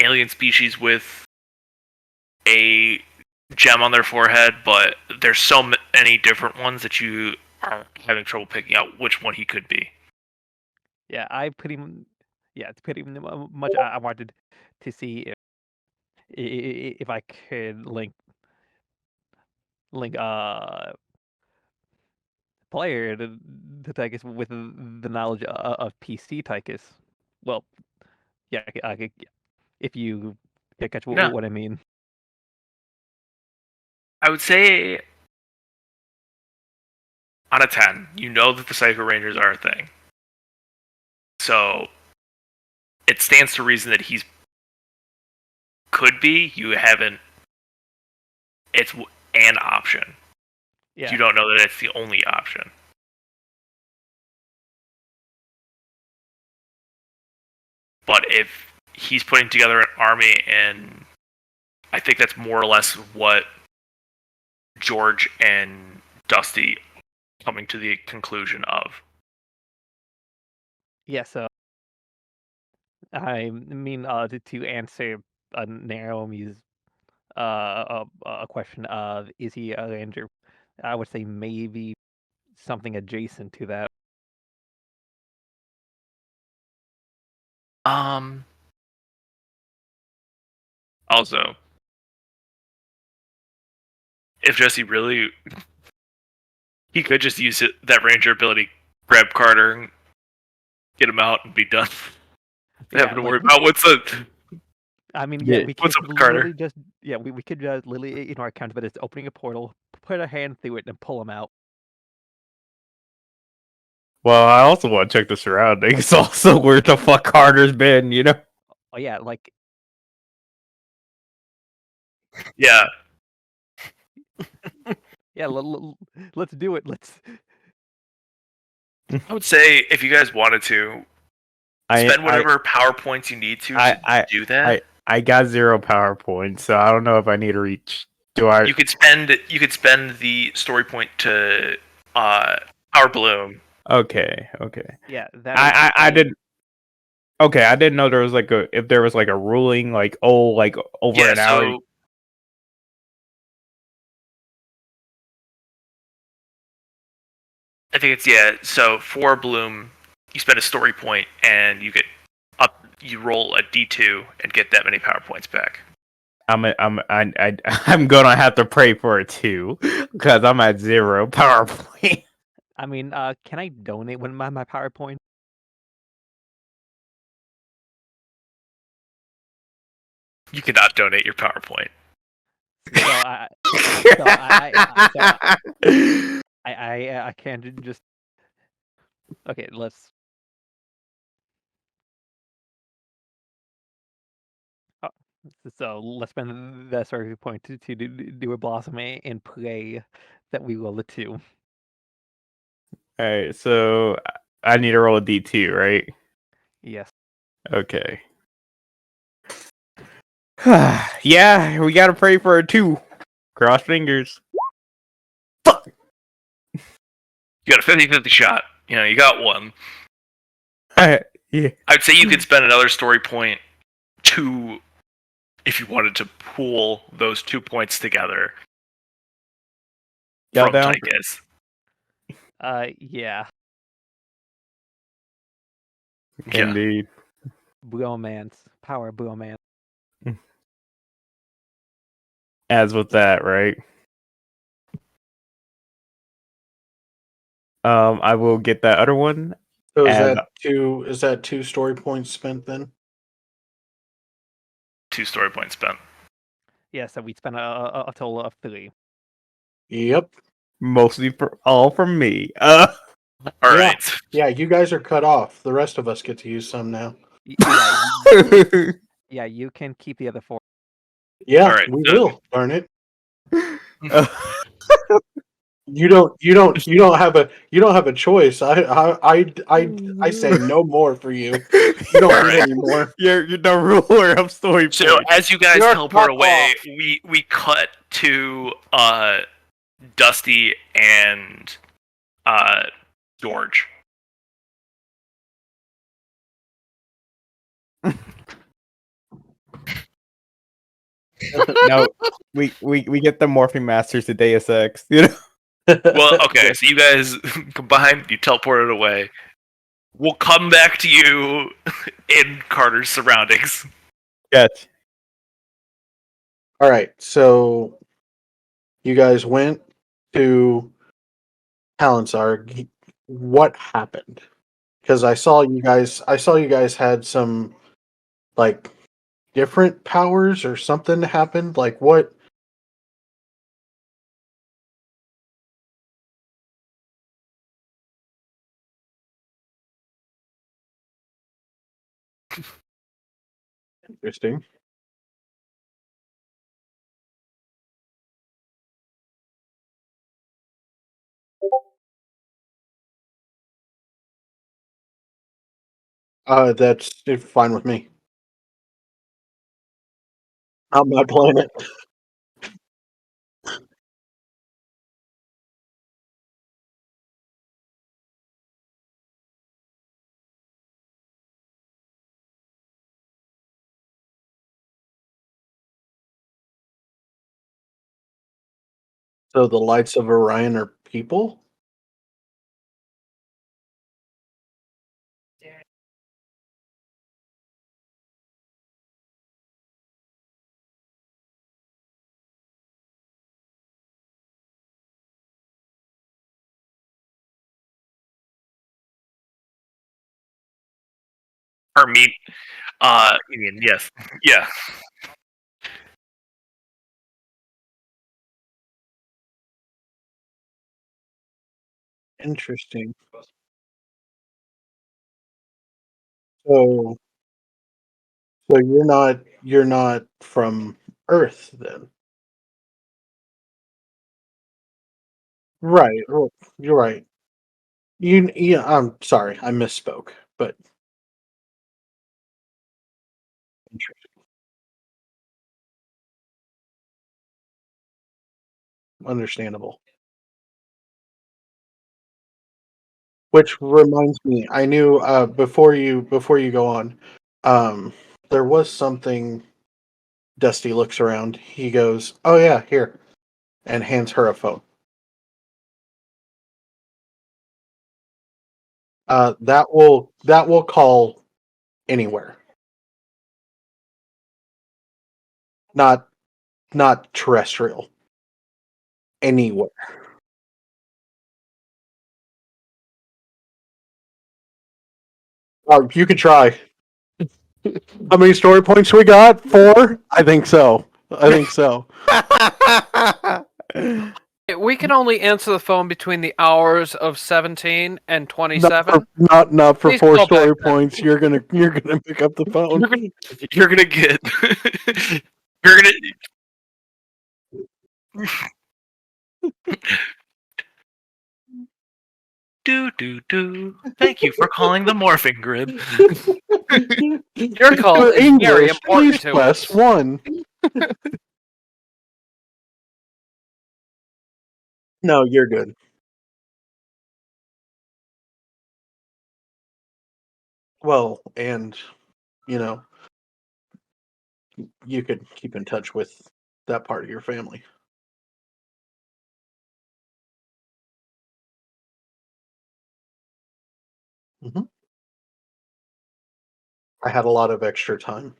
alien species with a gem on their forehead, but there's so many different ones that you are having trouble picking out which one he could be. Yeah, it's pretty much. I wanted to see if I could link player to Tychus with the knowledge of PC Tychus. Well, yeah, if you catch No, what I mean. I would say on a 10, you know that the Psycho Rangers are a thing. So it stands to reason that he's could be. You haven't. It's an option. Yeah. You don't know that it's the only option. But if he's putting together an army, and I think that's more or less what George and Dusty coming to the conclusion of. Yeah, so I mean to answer Naomi's a question of is he a ranger? I would say maybe something adjacent to that. Also, if Jesse really, he could just use that Ranger ability, grab Carter, and get him out, and be done. Having to worry about what's the. I mean, Yeah. yeah, we could What's up with Carter? literally just we could just literally in our account, but it's opening a portal, put a hand through it, and pull him out. Well, I also want to check the surroundings. Also, where the fuck Carter's been, you know? Oh yeah, like Yeah, yeah, let's do it. Let's. I would say if you guys wanted to, spend whatever PowerPoints you need to do that. I got 0 PowerPoint, so I don't know if I need to reach. Do I? You could spend the story point to Power Bloom. Okay. Yeah, I didn't. Okay, I didn't know there was if there was a ruling over an hour. So I think it's so for Bloom, you spend a story point and you get up. You roll a D2 and get that many PowerPoints back. I'm gonna have to pray for it too, because I'm at 0 PowerPoint. I mean, can I donate one of my PowerPoint? You cannot donate your PowerPoint. I can't just. Okay, let's. So let's spend that story point to do a blossom and pray that we roll a 2. All right, so I need to roll a d2, right? Yes. Okay. Yeah, we gotta pray for a 2. Cross fingers. Fuck. You got a 50-50 shot. You know, you got one. Yeah. I'd say you could spend another story point to, if you wanted to pool those 2 points together. Y'all From down? Tychus. Yeah. Yeah. Indeed. Bromance. Power bromance. As with that, right? I will get that other one. So is And- that two? Is that 2 story points spent then? 2 story points spent. Yeah, so we spent a total of 3. Yep. Mostly all from me. All Yeah. right. Yeah, you guys are cut off. The rest of us get to use some now. Yeah, you can keep the other 4. Yeah, All right, we so- will. Darn it. You don't have a choice. I say no more for you. You don't All get right. any more. You're the ruler of story So points. as you guys You're teleport cut away, off. we cut to Dusty and George. No, we get the morphing masters to Deus Ex. You know. Well, okay, so you guys combine, you teleported away. We'll come back to you in Carter's surroundings. Catch. All right, so you guys went to Talansar. What happened? Because I saw you guys had some like different powers or something happened. Like what? Interesting. That's fine with me. I'm not playing it. So the lights of Orion are people? Or me, Ian, yes. Yeah. Interesting. So so you're not from Earth then. Right. Well, you're right. Yeah, I'm sorry, I misspoke, but interesting. Understandable. Which reminds me, I knew before you go on, um, there was something. Dusty looks around. He goes, "Oh yeah, here," and hands her a phone. That will call anywhere, not not terrestrial. Anywhere. Oh, you could try. How many story points we got? 4? I think so. We can only answer the phone between the hours of 17 and 27. Not for Please four call story back then. points. You're gonna pick up the phone. You're gonna get. You're gonna. Do. Thank you for calling the morphing grid. Your call For is very English, important please to press us. 1. No, you're good. Well, and you know, you could keep in touch with that part of your family. hmm I had a lot of extra time.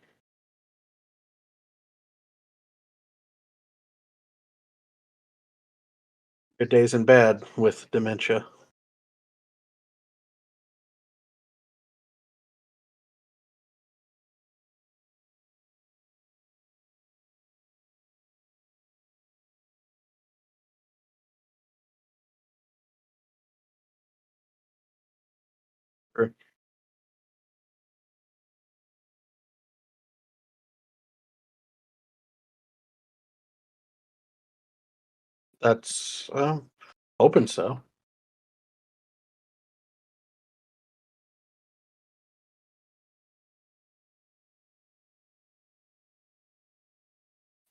Good days and bad with dementia. Sure. That's hoping so.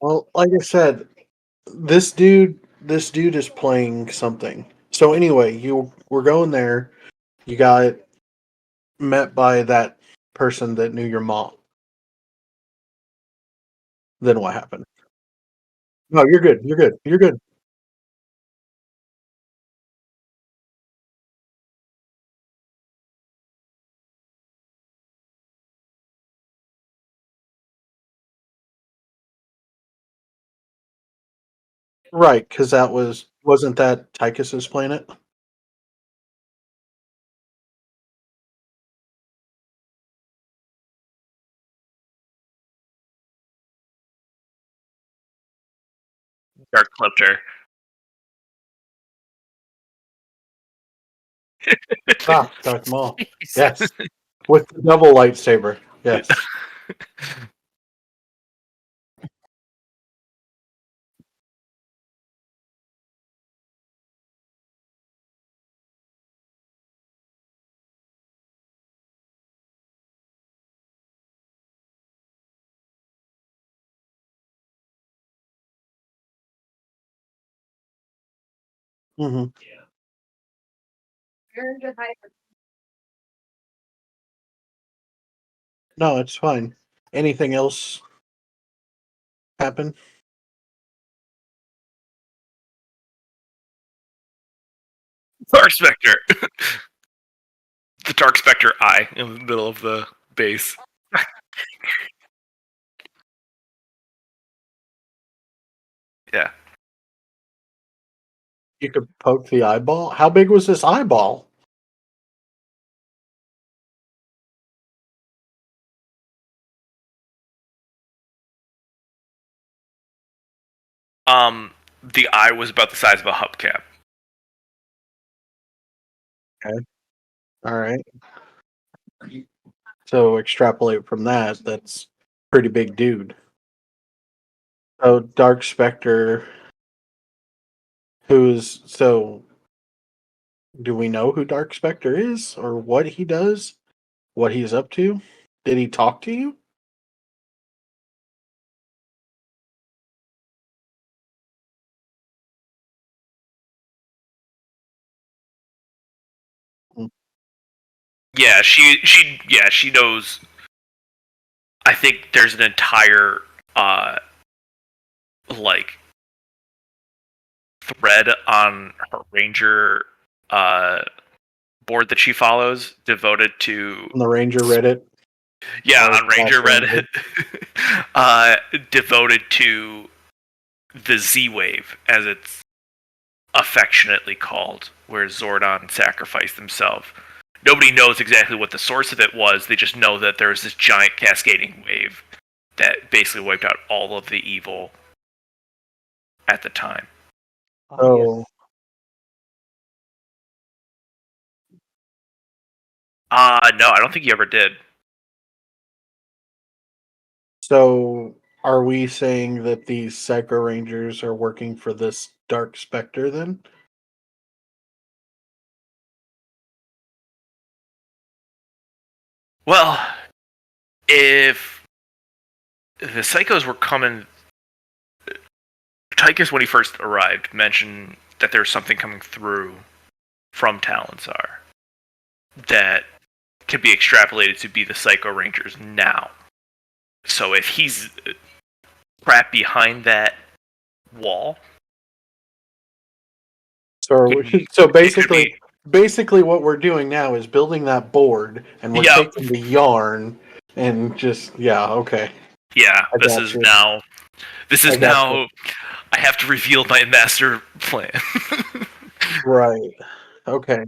Well, like I said, this dude is playing something. So anyway, you were going there. You got met by that person that knew your mom. Then what happened? No, you're good. You're good. You're good. Right, because wasn't that Tychus's planet? Dark Scepter. Ah, Darth Maul. Jesus. Yes, with the double lightsaber. Yes. hmm No, it's fine. Anything else happen? Dark Spectre. The Dark Spectre eye in the middle of the base. Yeah. You could poke the eyeball. How big was this eyeball? The eye was about the size of a hubcap. Okay. All right. So extrapolate from that. That's pretty big dude. So Dark Spectre, who's so? Do we know who Dark Spectre is or what he does? What he's up to? Did he talk to you? Mm, Yeah, she knows. I think there's an entire uh like thread on her ranger board that she follows devoted to On the Ranger Reddit. yeah Or on Ranger Ranger. Reddit devoted to the Z Wave as it's affectionately called, where Zordon sacrificed himself. Nobody knows exactly what the source of it was. They just know that there was this giant cascading wave that basically wiped out all of the evil at the time. Oh. Yes. No, I don't think he ever did. So, are we saying that these Psycho Rangers are working for this Dark Spectre then? Well, if the psychos were coming, Tychus, when he first arrived, mentioned that there was something coming through from Talonsar that could be extrapolated to be the Psycho Rangers now. So if he's trapped behind that wall, So, Could- so it could be. basically, what we're doing now is building that board, and we're Yep. taking the yarn and just okay. Yeah, I this got is you. now. This is I got now. I have to reveal my master plan. Right. Okay.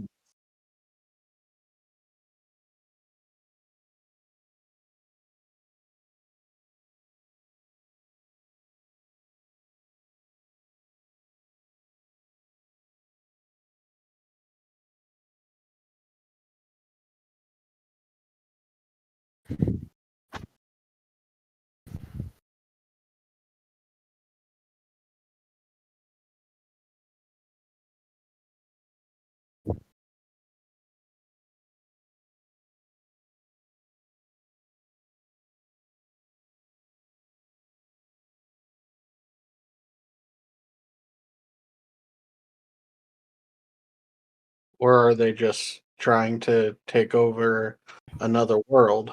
Or are they just trying to take over another world?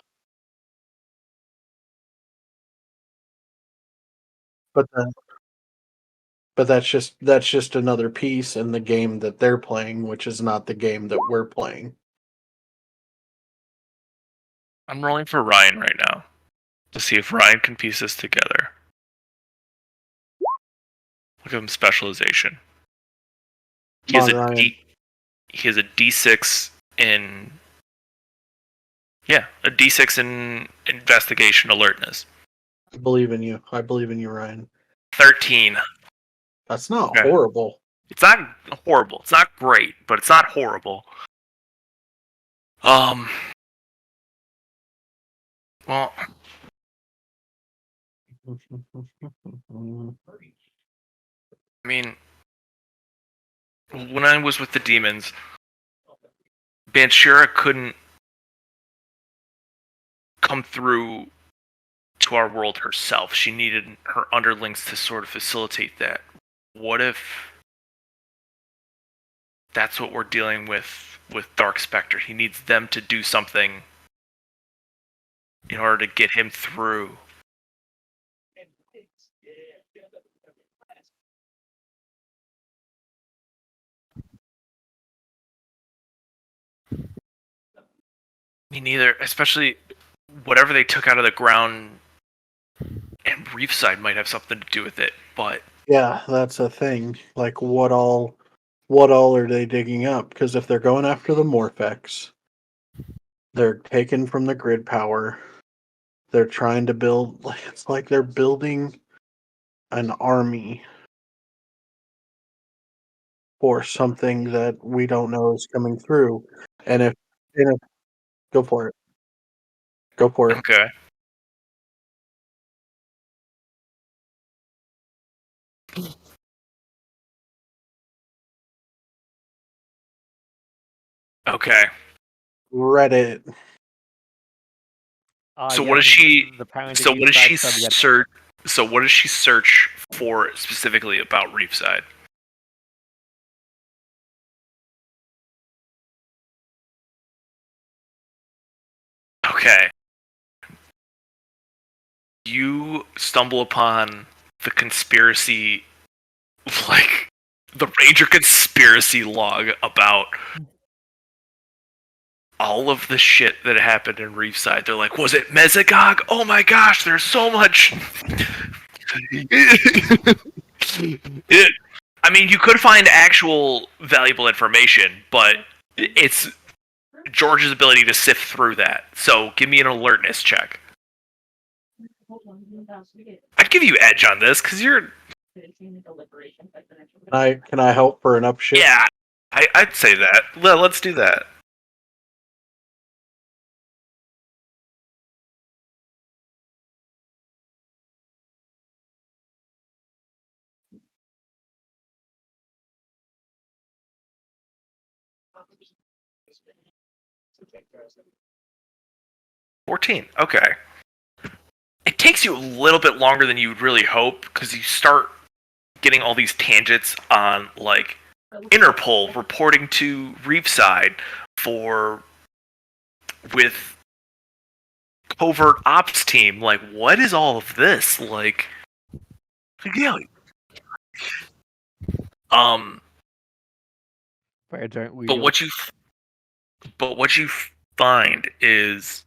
But then, but that's just another piece in the game that they're playing, which is not the game that we're playing. I'm rolling for Ryan right now to see if Ryan can piece this together. Look at him he Come has on, a Ryan. he has a D6 in a D6 in investigation alertness. I believe in you. I believe in you, Ryan. 13. That's not Okay. horrible. It's not horrible. It's not great, but it's not horrible. Well, I mean, when I was with the demons, Banshira couldn't come through to our world herself. She needed her underlings to sort of facilitate that. What if that's what we're dealing with Dark Spectre? He needs them to do something in order to get him through. Me neither, especially whatever they took out of the ground, and Reefside might have something to do with it, but Yeah, that's a thing. Like, what all are they digging up? Because if they're going after the Morphex, they're taken from the grid power. They're trying to build. It's like they're building an army for something that we don't know is coming through. And if go for it, go for it. okay. Okay. Reddit. So Yes, what does she? the Power So Ranger what does she Eastside subreddit. search? So what does she search for specifically about Reefside? Okay. You stumble upon the conspiracy, like the Ranger conspiracy log about all of the shit that happened in Reefside. They're like, was it Mesogog? Oh my gosh, there's so much. I mean, you could find actual valuable information, but it's George's ability to sift through that. So give me an alertness check. I'd give you edge on this because you're Can I help for an upshift? Yeah, I'd say that. Let's do that. $14. Okay. It takes you a little bit longer than you would really hope because you start getting all these tangents on like Interpol reporting to Reefside for with covert ops team. Like, what is all of this? Like, yeah. Giant But wheel. what you find is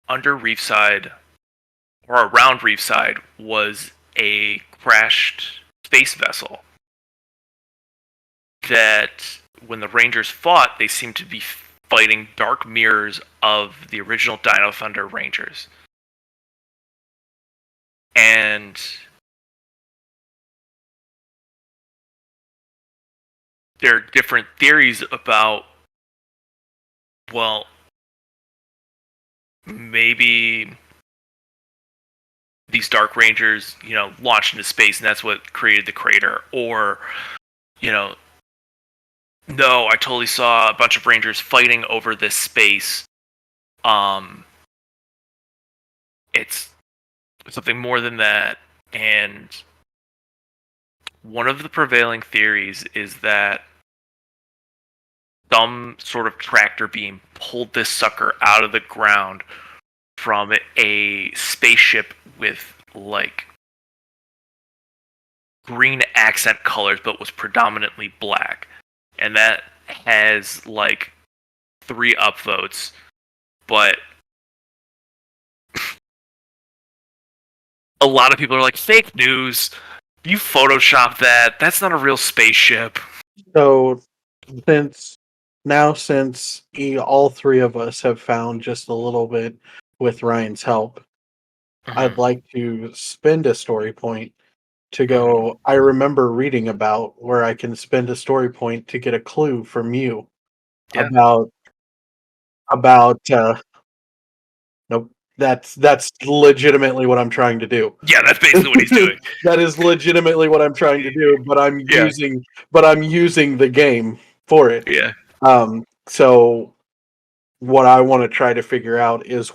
under Reefside or around Reefside was a crashed space vessel that when the Rangers fought, they seemed to be fighting dark mirrors of the original Dino Thunder Rangers. And there are different theories about, well, maybe these Dark Rangers, launched into space and that's what created the crater. Or, no, I totally saw a bunch of Rangers fighting over this space. It's something more than that. And one of the prevailing theories is that some sort of tractor beam pulled this sucker out of the ground from a spaceship with like green accent colors but was predominantly black. And that has like 3 upvotes, but a lot of people are like, fake news. You photoshopped that. That's not a real spaceship. So since all 3 of us have found just a little bit with Ryan's help, I'd like to spend a story point to go. I remember reading about where I can spend a story point to get a clue from you Yeah. about nope. That's legitimately what I'm trying to do. Yeah, that's basically what he's doing. That is legitimately what I'm trying to do, but I'm Yeah. using the game for it. Yeah. So what I want to try to figure out is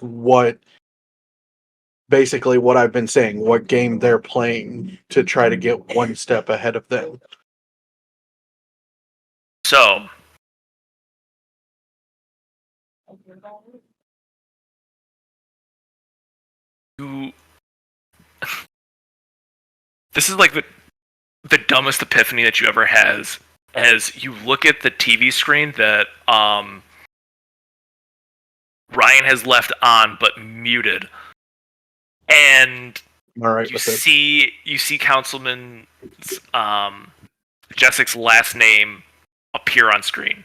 basically what I've been saying, what game they're playing to try to get one step ahead of them. So, this is like the dumbest epiphany that you ever has as you look at the TV screen that Ryan has left on but muted, and I'm all right you with it. see Councilman Jessek's last name appear on screen.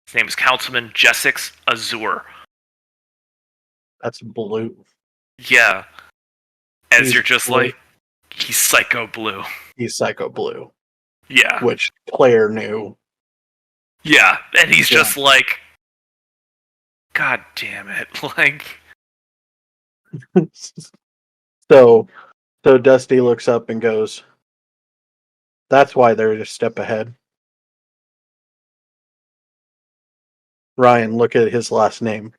His name is Councilman Jessix Azur. That's blue. Yeah. As He's you're just blue. like, he's Psycho Blue. He's Psycho Blue, Yeah. which player knew. Yeah. And he's Yeah. just like, God damn it. Like, So Dusty looks up and goes, "That's why they're a step ahead." Ryan, look at his last name.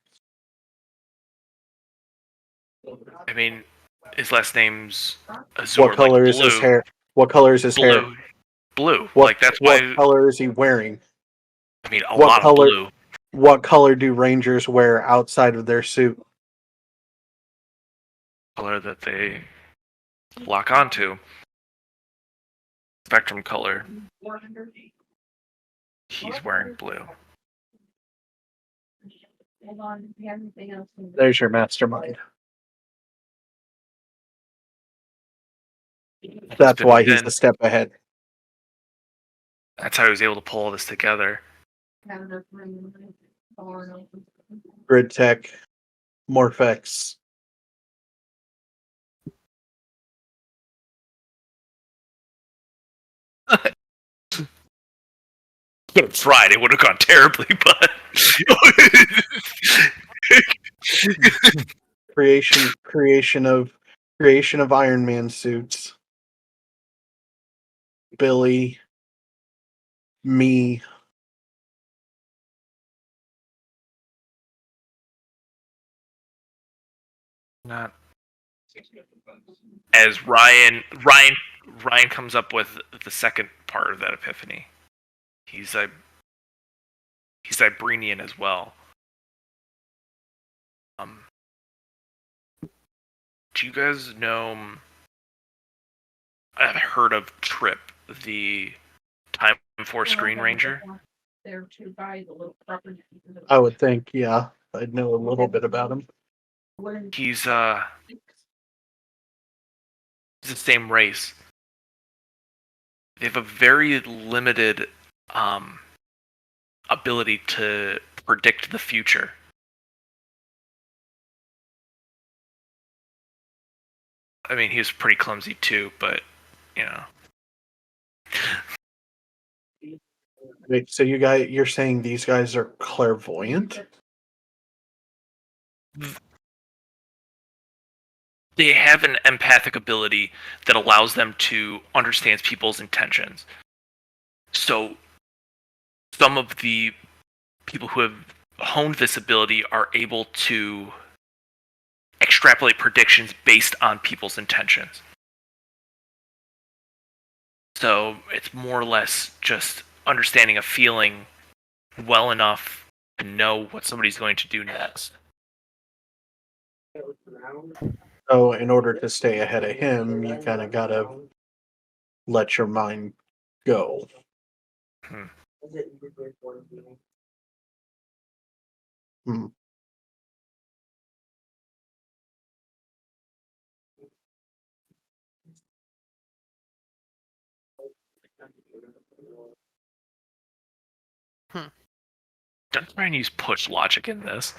I mean, his last name's Azur. What color like is his blue. hair? What color is his hair? Blue. Blue. What Like, that's what why, color is he wearing? I mean, a What lot color? of blue. What color do Rangers wear outside of their suit? Color that they lock onto. Spectrum color. He's wearing blue. There's your mastermind. That's why he's a step ahead. That's how he was able to pull all this together. Grid Tech, Morphex, Could have tried. It would have gone terribly, but creation of Iron Man suits. Billy, me. not as Ryan comes up with the second part of that epiphany. He's Ibrenian as well. Do you guys know? I've heard of Trip, the Time Force Green Ranger. There to buy the little property. I would think, yeah. I'd know a little bit about him. He's the same race. They have a very limited ability to predict the future. I mean, he was pretty clumsy too, but you know. Wait, so you're saying these guys are clairvoyant? They have an empathic ability that allows them to understand people's intentions. So, some of the people who have honed this ability are able to extrapolate predictions based on people's intentions. So, it's more or less just understanding a feeling well enough to know what somebody's going to do next. So in order to stay ahead of him, you kind of gotta let your mind go. Hmm. Hmm. Don't try and use push logic in this.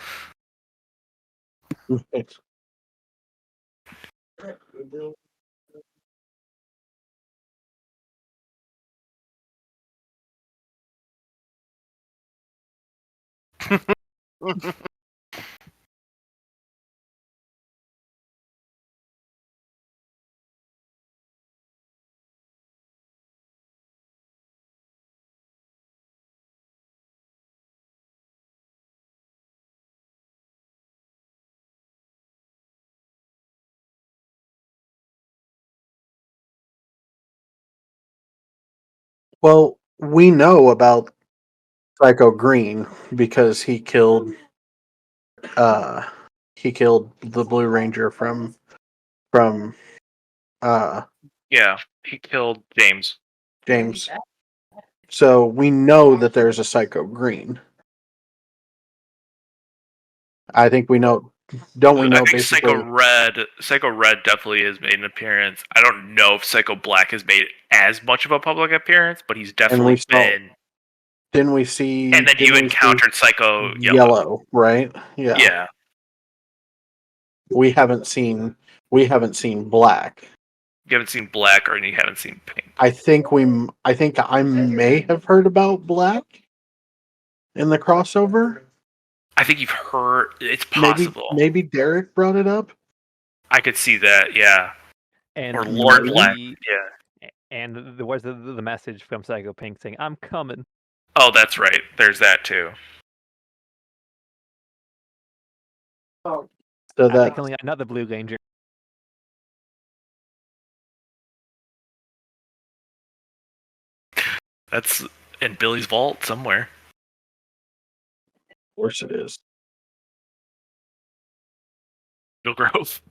Well, we know about Psycho Green because he killed the Blue Ranger from Yeah, he killed James. James. So we know that there's a Psycho Green. I think we know. Don't we know? I think basically, Psycho Red definitely has made an appearance. I don't know if Psycho Black has made as much of a public appearance, but he's definitely been. Didn't we see? And then you encountered Psycho Yellow. Right? Yeah. Yeah. We haven't seen Black. You haven't seen Black, or you haven't seen Pink. I think I may have heard about Black in the crossover. I think you've heard. It's possible. Maybe Derek brought it up. I could see that. Yeah. And Or Lord Black. the- Yeah. And there was the message from Psycho Pink saying, "I'm coming." Oh, that's right. There's that too. So I that think only another Blue Ranger. That's in Billy's vault somewhere. of course it is. Middle Grove.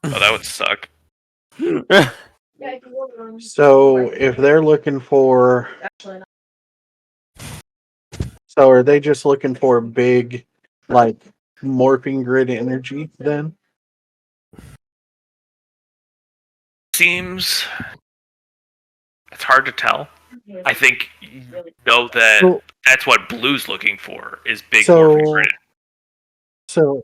Oh, that would suck. So if they're looking for, so are they just looking for big, like morphing grid energy then? Seems it's hard to tell. I think you know that So- that's what Blue's looking for is big So- morphing grid. So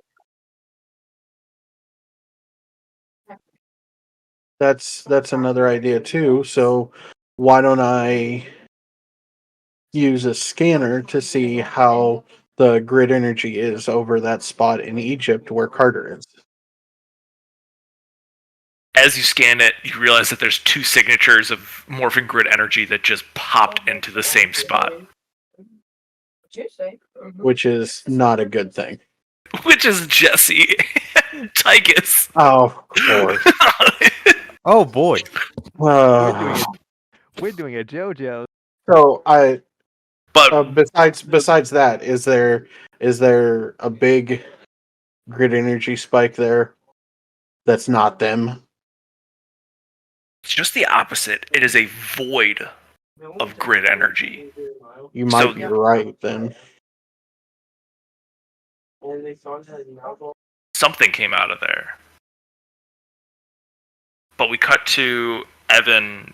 That's another idea too. So why don't I use a scanner to see how the grid energy is over that spot in Egypt where Carter is? As you scan it, you realize that there's 2 signatures of morphing grid energy that just popped into the same spot. Which is not a good thing. Which is Jesse and Tychus. Oh, of course. Oh boy. We're doing a JoJo. So But besides that, is there a big grid energy spike there that's not them? it's just the opposite. It is a void of grid energy. You might So- be right then. Something came out of there. But we cut to Evan,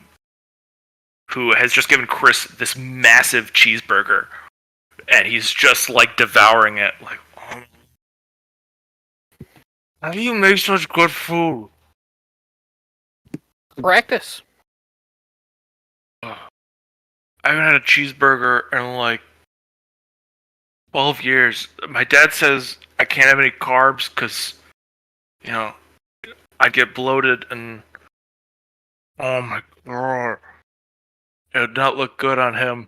who has just given Chris this massive cheeseburger, and he's just like devouring it. Like, oh, how do you make such good food? Practice. I haven't had a cheeseburger in like 12 years. My dad says I can't have any carbs because, I get bloated and. Oh my god. It would not look good on him.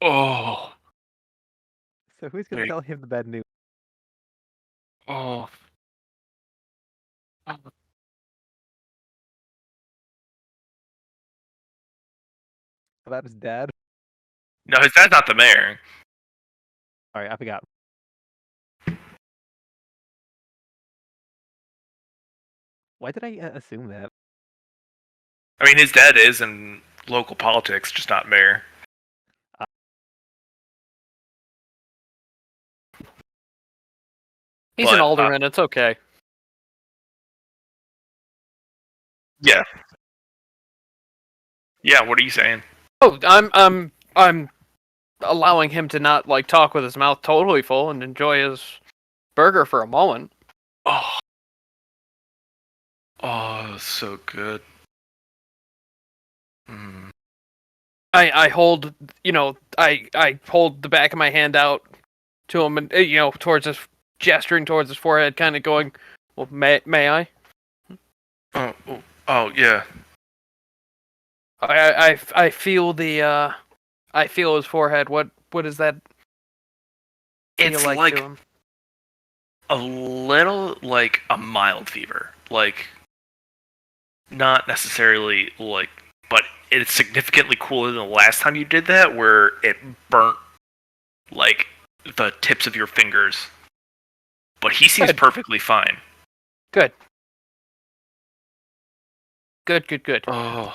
Oh. So who's gonna Wait. tell him the bad news? Oh. About his dad? No, his dad's not the mayor. Sorry, I forgot. Why did I assume that? I mean, his dad is in local politics, just not mayor. He's But, an alderman. It's okay. Yeah. Yeah, what are you saying? Oh, I'm allowing him to not like talk with his mouth totally full and enjoy his burger for a moment. Oh. Oh, so good. Mm. I hold, I hold the back of my hand out to him and towards his, gesturing towards his forehead, kind of going, "Well, may I?" Oh, yeah. I feel the I feel his forehead. What does that feel It's like like to him? a little like a mild fever. Like, not necessarily like, but it's significantly cooler than the last time you did that, where it burnt like the tips of your fingers. But he seems Good. perfectly fine. Good. Oh.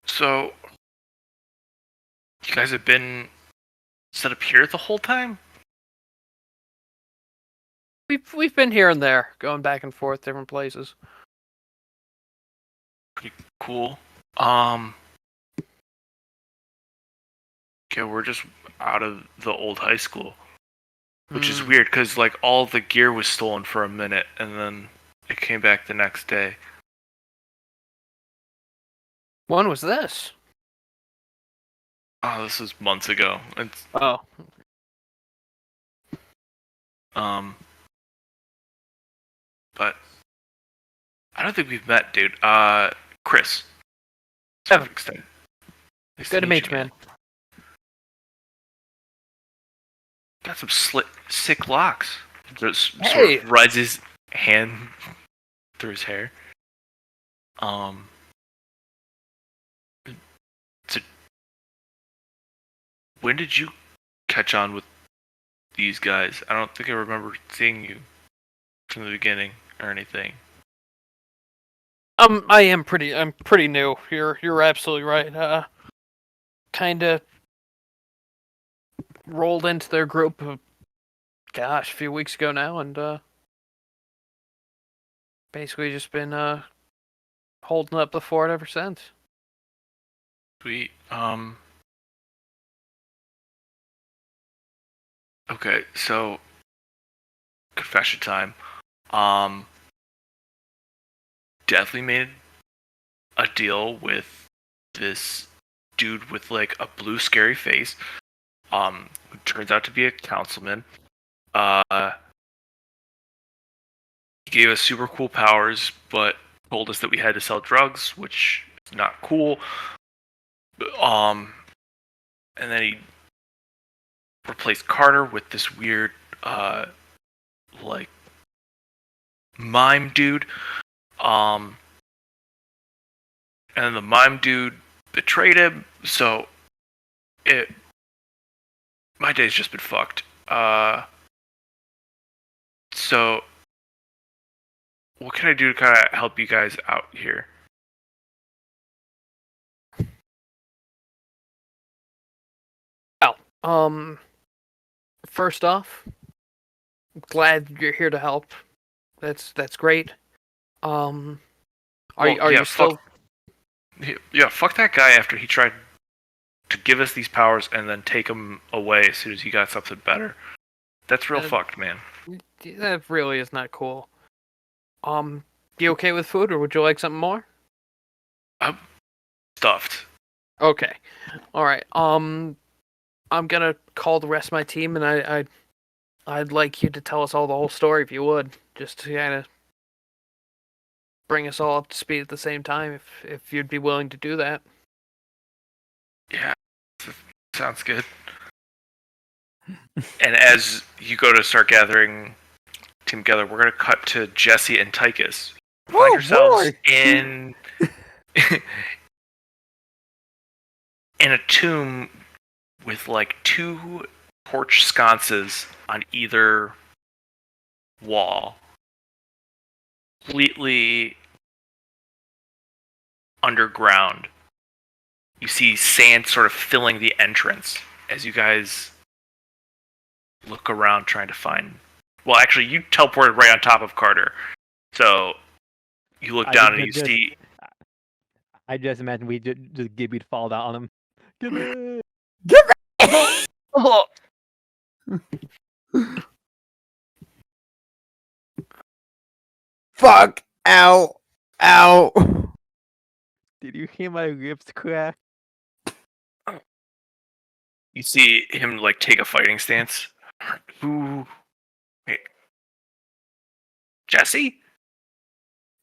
So, you guys have been set up here the whole time? We've been here and there, going back and forth, different places. Pretty cool. Yeah, we're just out of the old high school. Which is weird, because like all the gear was stolen for a minute, and then it came back the next day. When was this? Oh, this was months ago. It's Oh, but I don't think we've met, dude. Chris. Evan. Nice Good to meet you, man. Got some sick locks. Just sort Hey. of rides his hand through his hair. So when did you catch on with these guys? I don't think I remember seeing you from the beginning or anything. I'm pretty new. You're absolutely right. Kinda rolled into their group, a few weeks ago now, and basically just been holding up the fort ever since. Sweet. Okay, so confession time. Definitely made a deal with this dude with like a blue scary face. Who turns out to be a councilman. He gave us super cool powers, but told us that we had to sell drugs, which is not cool. And then he replaced Carter with this weird, like mime dude. And then the mime dude betrayed him, so my day's just been fucked. So what can I do to kind of help you guys out here? Well, first off, glad you're here to help. That's great. Are you still? Yeah, fuck that guy after he tried to give us these powers and then take them away as soon as he got something better. That's real fucked, man. That really is not cool. You okay with food, or would you like something more? I'm stuffed. Okay, all right. I'm gonna call the rest of my team, and I'd like you to tell us all the whole story if you would, just to kind of bring us all up to speed at the same time, if you'd be willing to do that. Yeah, sounds good. And as you go to start gathering team together, we're gonna cut to Jesse and Tychus. Find yourselves in in a tomb with like two torch sconces on either wall, completely underground. You see sand sort of filling the entrance as you guys look around trying to find. Well, actually, you teleported right on top of Carter, so you look down and you see. I just imagine we just Gibby'd fall down on him. Gibby! Oh, Fuck! Ow! Ow! Did you hear my ribs crack? You see him like take a fighting stance. Who? Wait. Jesse?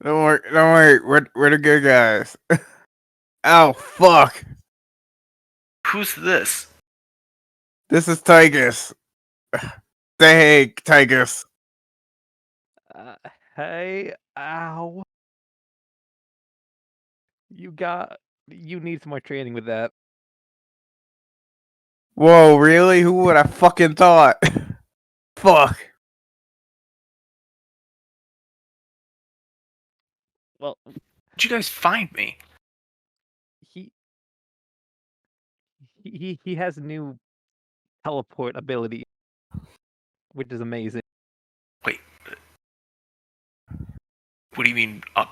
Don't worry. We're the good guys. Ow! Fuck! Who's this? This is Tygus. Say hey, Tygus. Hey, ow. You need some more training with that. Whoa, really? Who would I fucking thought? Fuck. Well, Did you guys find me? he has new teleport ability, which is amazing. Wait. What do you mean a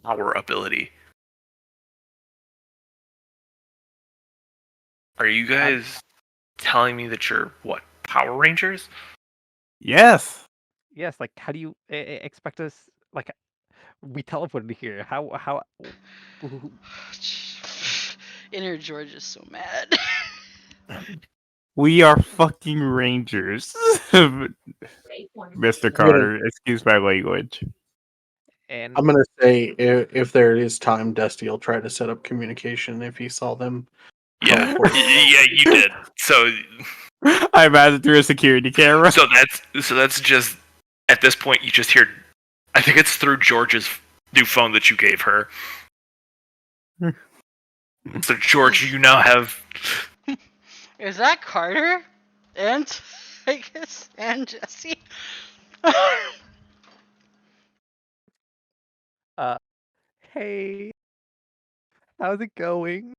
power ability? Are you guys telling me that you're what, Power Rangers? Yes. Yes, like how do you expect us? Like we teleported here. How? Inner George is so mad. We are fucking Rangers. Mr. Carter, excuse my language. And I'm gonna say if there is time, Dusty will try to set up communication if he saw them. Yeah, teleport. yeah, you did. So I imagine through a security camera. So that's just at this point you just hear. I think it's through George's new phone that you gave her. So George, you now have. Is that Carter? And I guess and Jesse? hey, how's it going?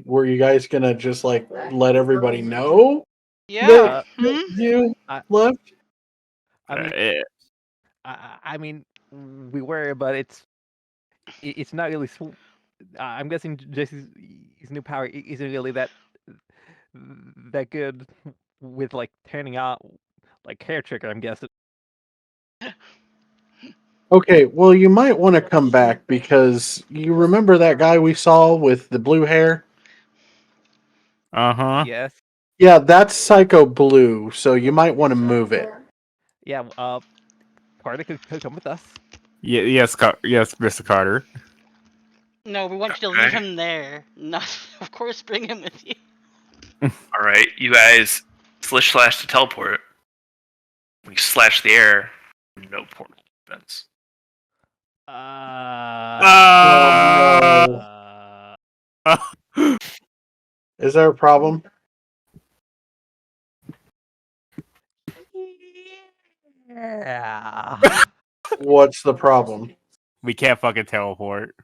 Were you guys gonna just like let everybody know Yeah. that you I- left? I mean, Yeah. I mean, we were, but it's not really. I'm guessing Jesse's his new power isn't really that good. with like turning out like hair trigger. I'm guessing. Okay, well, you might want to come back because you remember that guy we saw with the blue hair? Uh-huh. Yes. Yeah, that's Psycho Blue, so you might want to move it. Yeah. Carter could come with us. Yes, yes, Mr. Carter. No, we want you to leave him there. No, of course, bring him with you. All right, you guys slash to teleport. When you slash the air, no portal opens. Is there a problem? Yeah. What's the problem? We can't fucking teleport.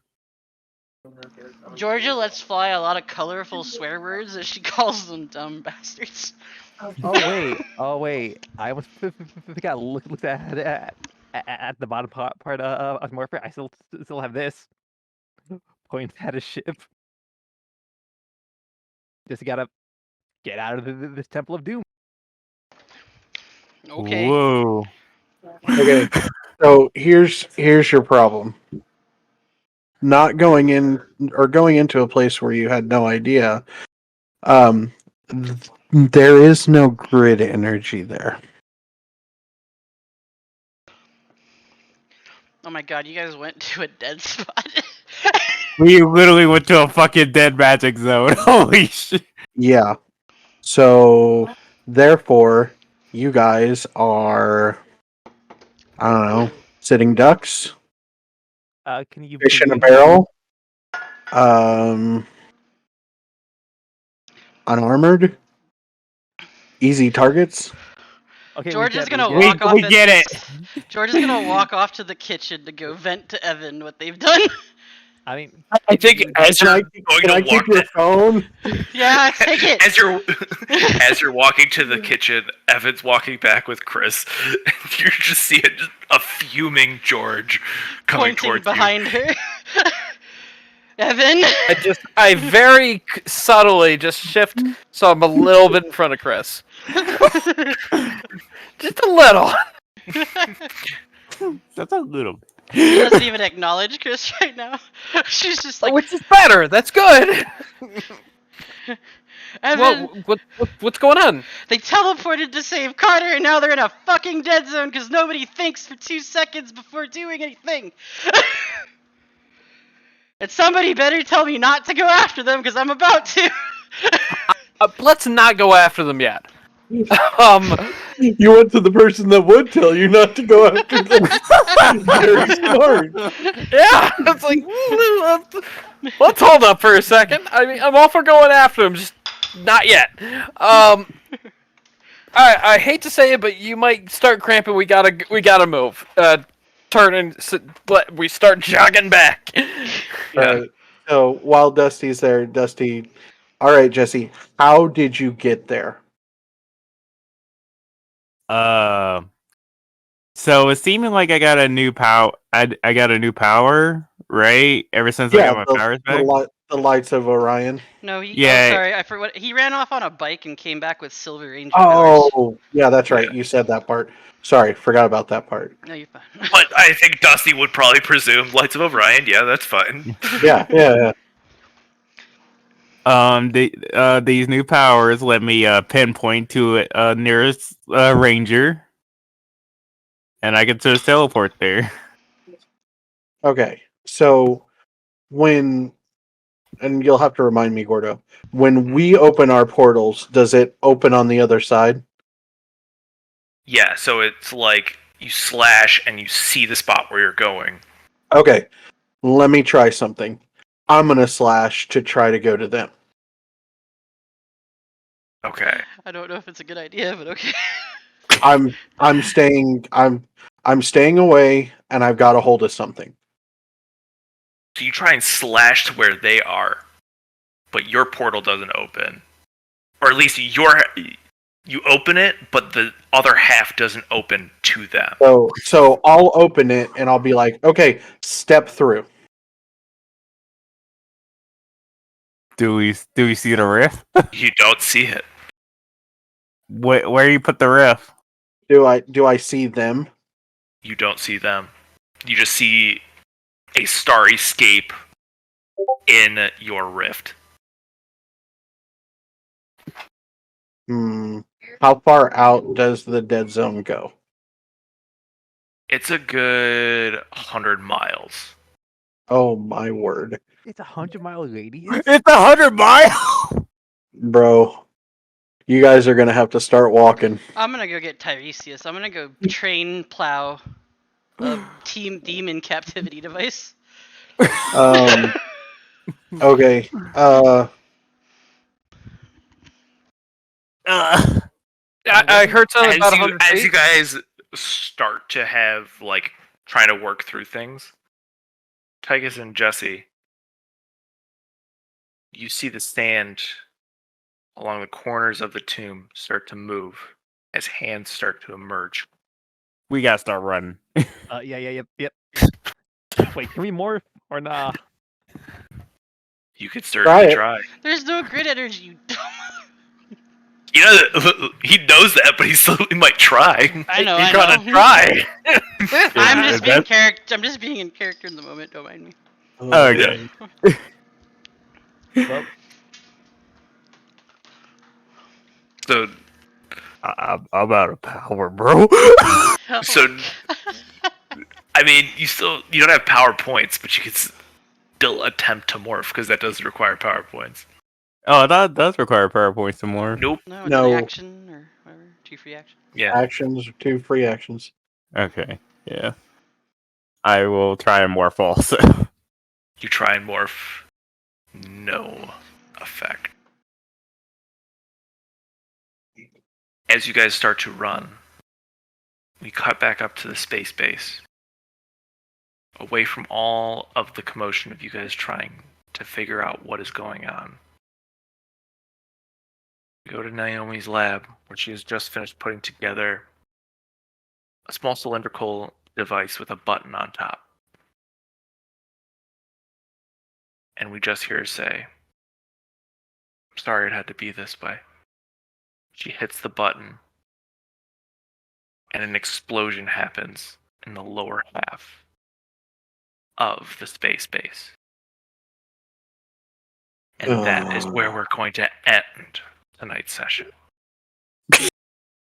Georgia lets fly a lot of colorful swear words as she calls them dumb bastards. Oh wait. I almost forgot. Look at the bottom part of Morpher. I still have this. Points at a ship. Just gotta get out of this Temple of Doom. Okay. Whoa. Okay, so here's your problem. Not going in or going into a place where you had no idea. There is no grid energy there. Oh my god, you guys went to a dead spot. We literally went to a fucking dead magic zone. Holy shit. Yeah. So therefore, you guys are, I don't know, sitting ducks, Can you fish in a believe barrel, um, unarmored, easy targets. Okay, George is we gonna get walk off. We get it. George is gonna walk off to the kitchen to go vent to Evan what they've done. I mean, I think as Can you're I, going can I to keep walk your phone? Yeah, take it. as you're walking to the kitchen, Evan's walking back with Chris. And you're just seeing a fuming George coming Pointing towards behind her. Evan. I very subtly just shift so I'm a little bit in front of Chris. Just a little. That's a little bit. She doesn't even acknowledge Chris right now. She's just like, Which is better. That's good. Evan, What's going on? they teleported to save Carter and now they're in a fucking dead zone because nobody thinks for 2 seconds before doing anything. And somebody better tell me not to go after them because I'm about to. Let's not go after them yet. You went to the person that would tell you not to go after them. Very smart. Yeah, it's like let's hold up for a second. I mean, I'm all for going after them, just not yet. I hate to say it, but you might start cramping. We gotta move. Turn and we start jogging back. Yeah. Right. So while Dusty's there, Dusty. All right, Jesse. How did you get there? So it's seeming like I got a new power. I got a new power, right? Ever since I got my powers back. The lights of Orion. No, oh, Yeah. sorry, I forgot. He ran off on a bike and came back with Silver Ranger powers. Oh, yeah, that's right. You said that part. Sorry, forgot about that part. No, you're fine. But I think Dusty would probably presume Lights of Orion. Yeah, that's fine. Yeah. These new powers let me pinpoint to nearest ranger, and I can just teleport there. Okay, so and you'll have to remind me, Gordo, when we open our portals, does it open on the other side? Yeah, so it's like you slash and you see the spot where you're going. Okay, let me try something. I'm gonna slash to try to go to them. Okay. I don't know if it's a good idea, but okay. I'm staying away, and I've got a hold of something. So you try and slash to where they are, but your portal doesn't open. Or at least you open it, but the other half doesn't open to them. So I'll open it and I'll be like, okay, step through. Do we see the rift? You don't see it. Where you put the rift? Do I see them? You don't see them. You just see a starry scape in your rift. How far out does the dead zone go? It's a good 100 miles. Oh my word, It's 100-mile radius. It's 100 miles. bro! You guys are gonna have to start walking. I'm gonna go get Tiresias. I'm gonna go train plow a team demon captivity device. Okay. I heard something about 100 as feet. you guys start to have like trying to work through things, Tygus and Jesse, you see the sand along the corners of the tomb start to move as hands start to emerge. We gotta start running. Yep. Wait, can we morph or nah? You could certainly Try it. try. There's no grid energy, you dumb. You know, he knows that, but he might try. I know, He's I gonna know. try. I'm just being that- character. I'm just being in character in the moment. Don't mind me. Okay. Well, So, I'm out of power, bro. So- I mean, you don't have power points, but you could still attempt to morph because that does require power points. Oh, that does require power points some more. Nope. No, it's No. an action or whatever. 2 free action. Yeah. Actions, 2 free actions. Okay, yeah. I will try and morph also. You try and morph. No effect. As you guys start to run, we cut back up to the space base. Away from all of the commotion of you guys trying to figure out what is going on. We go to Naomi's lab, where she has just finished putting together a small cylindrical device with a button on top. And we just hear her say, "I'm sorry it had to be this way." She hits the button, and an explosion happens in the lower half of the space base. And that is where we're going to end tonight's session.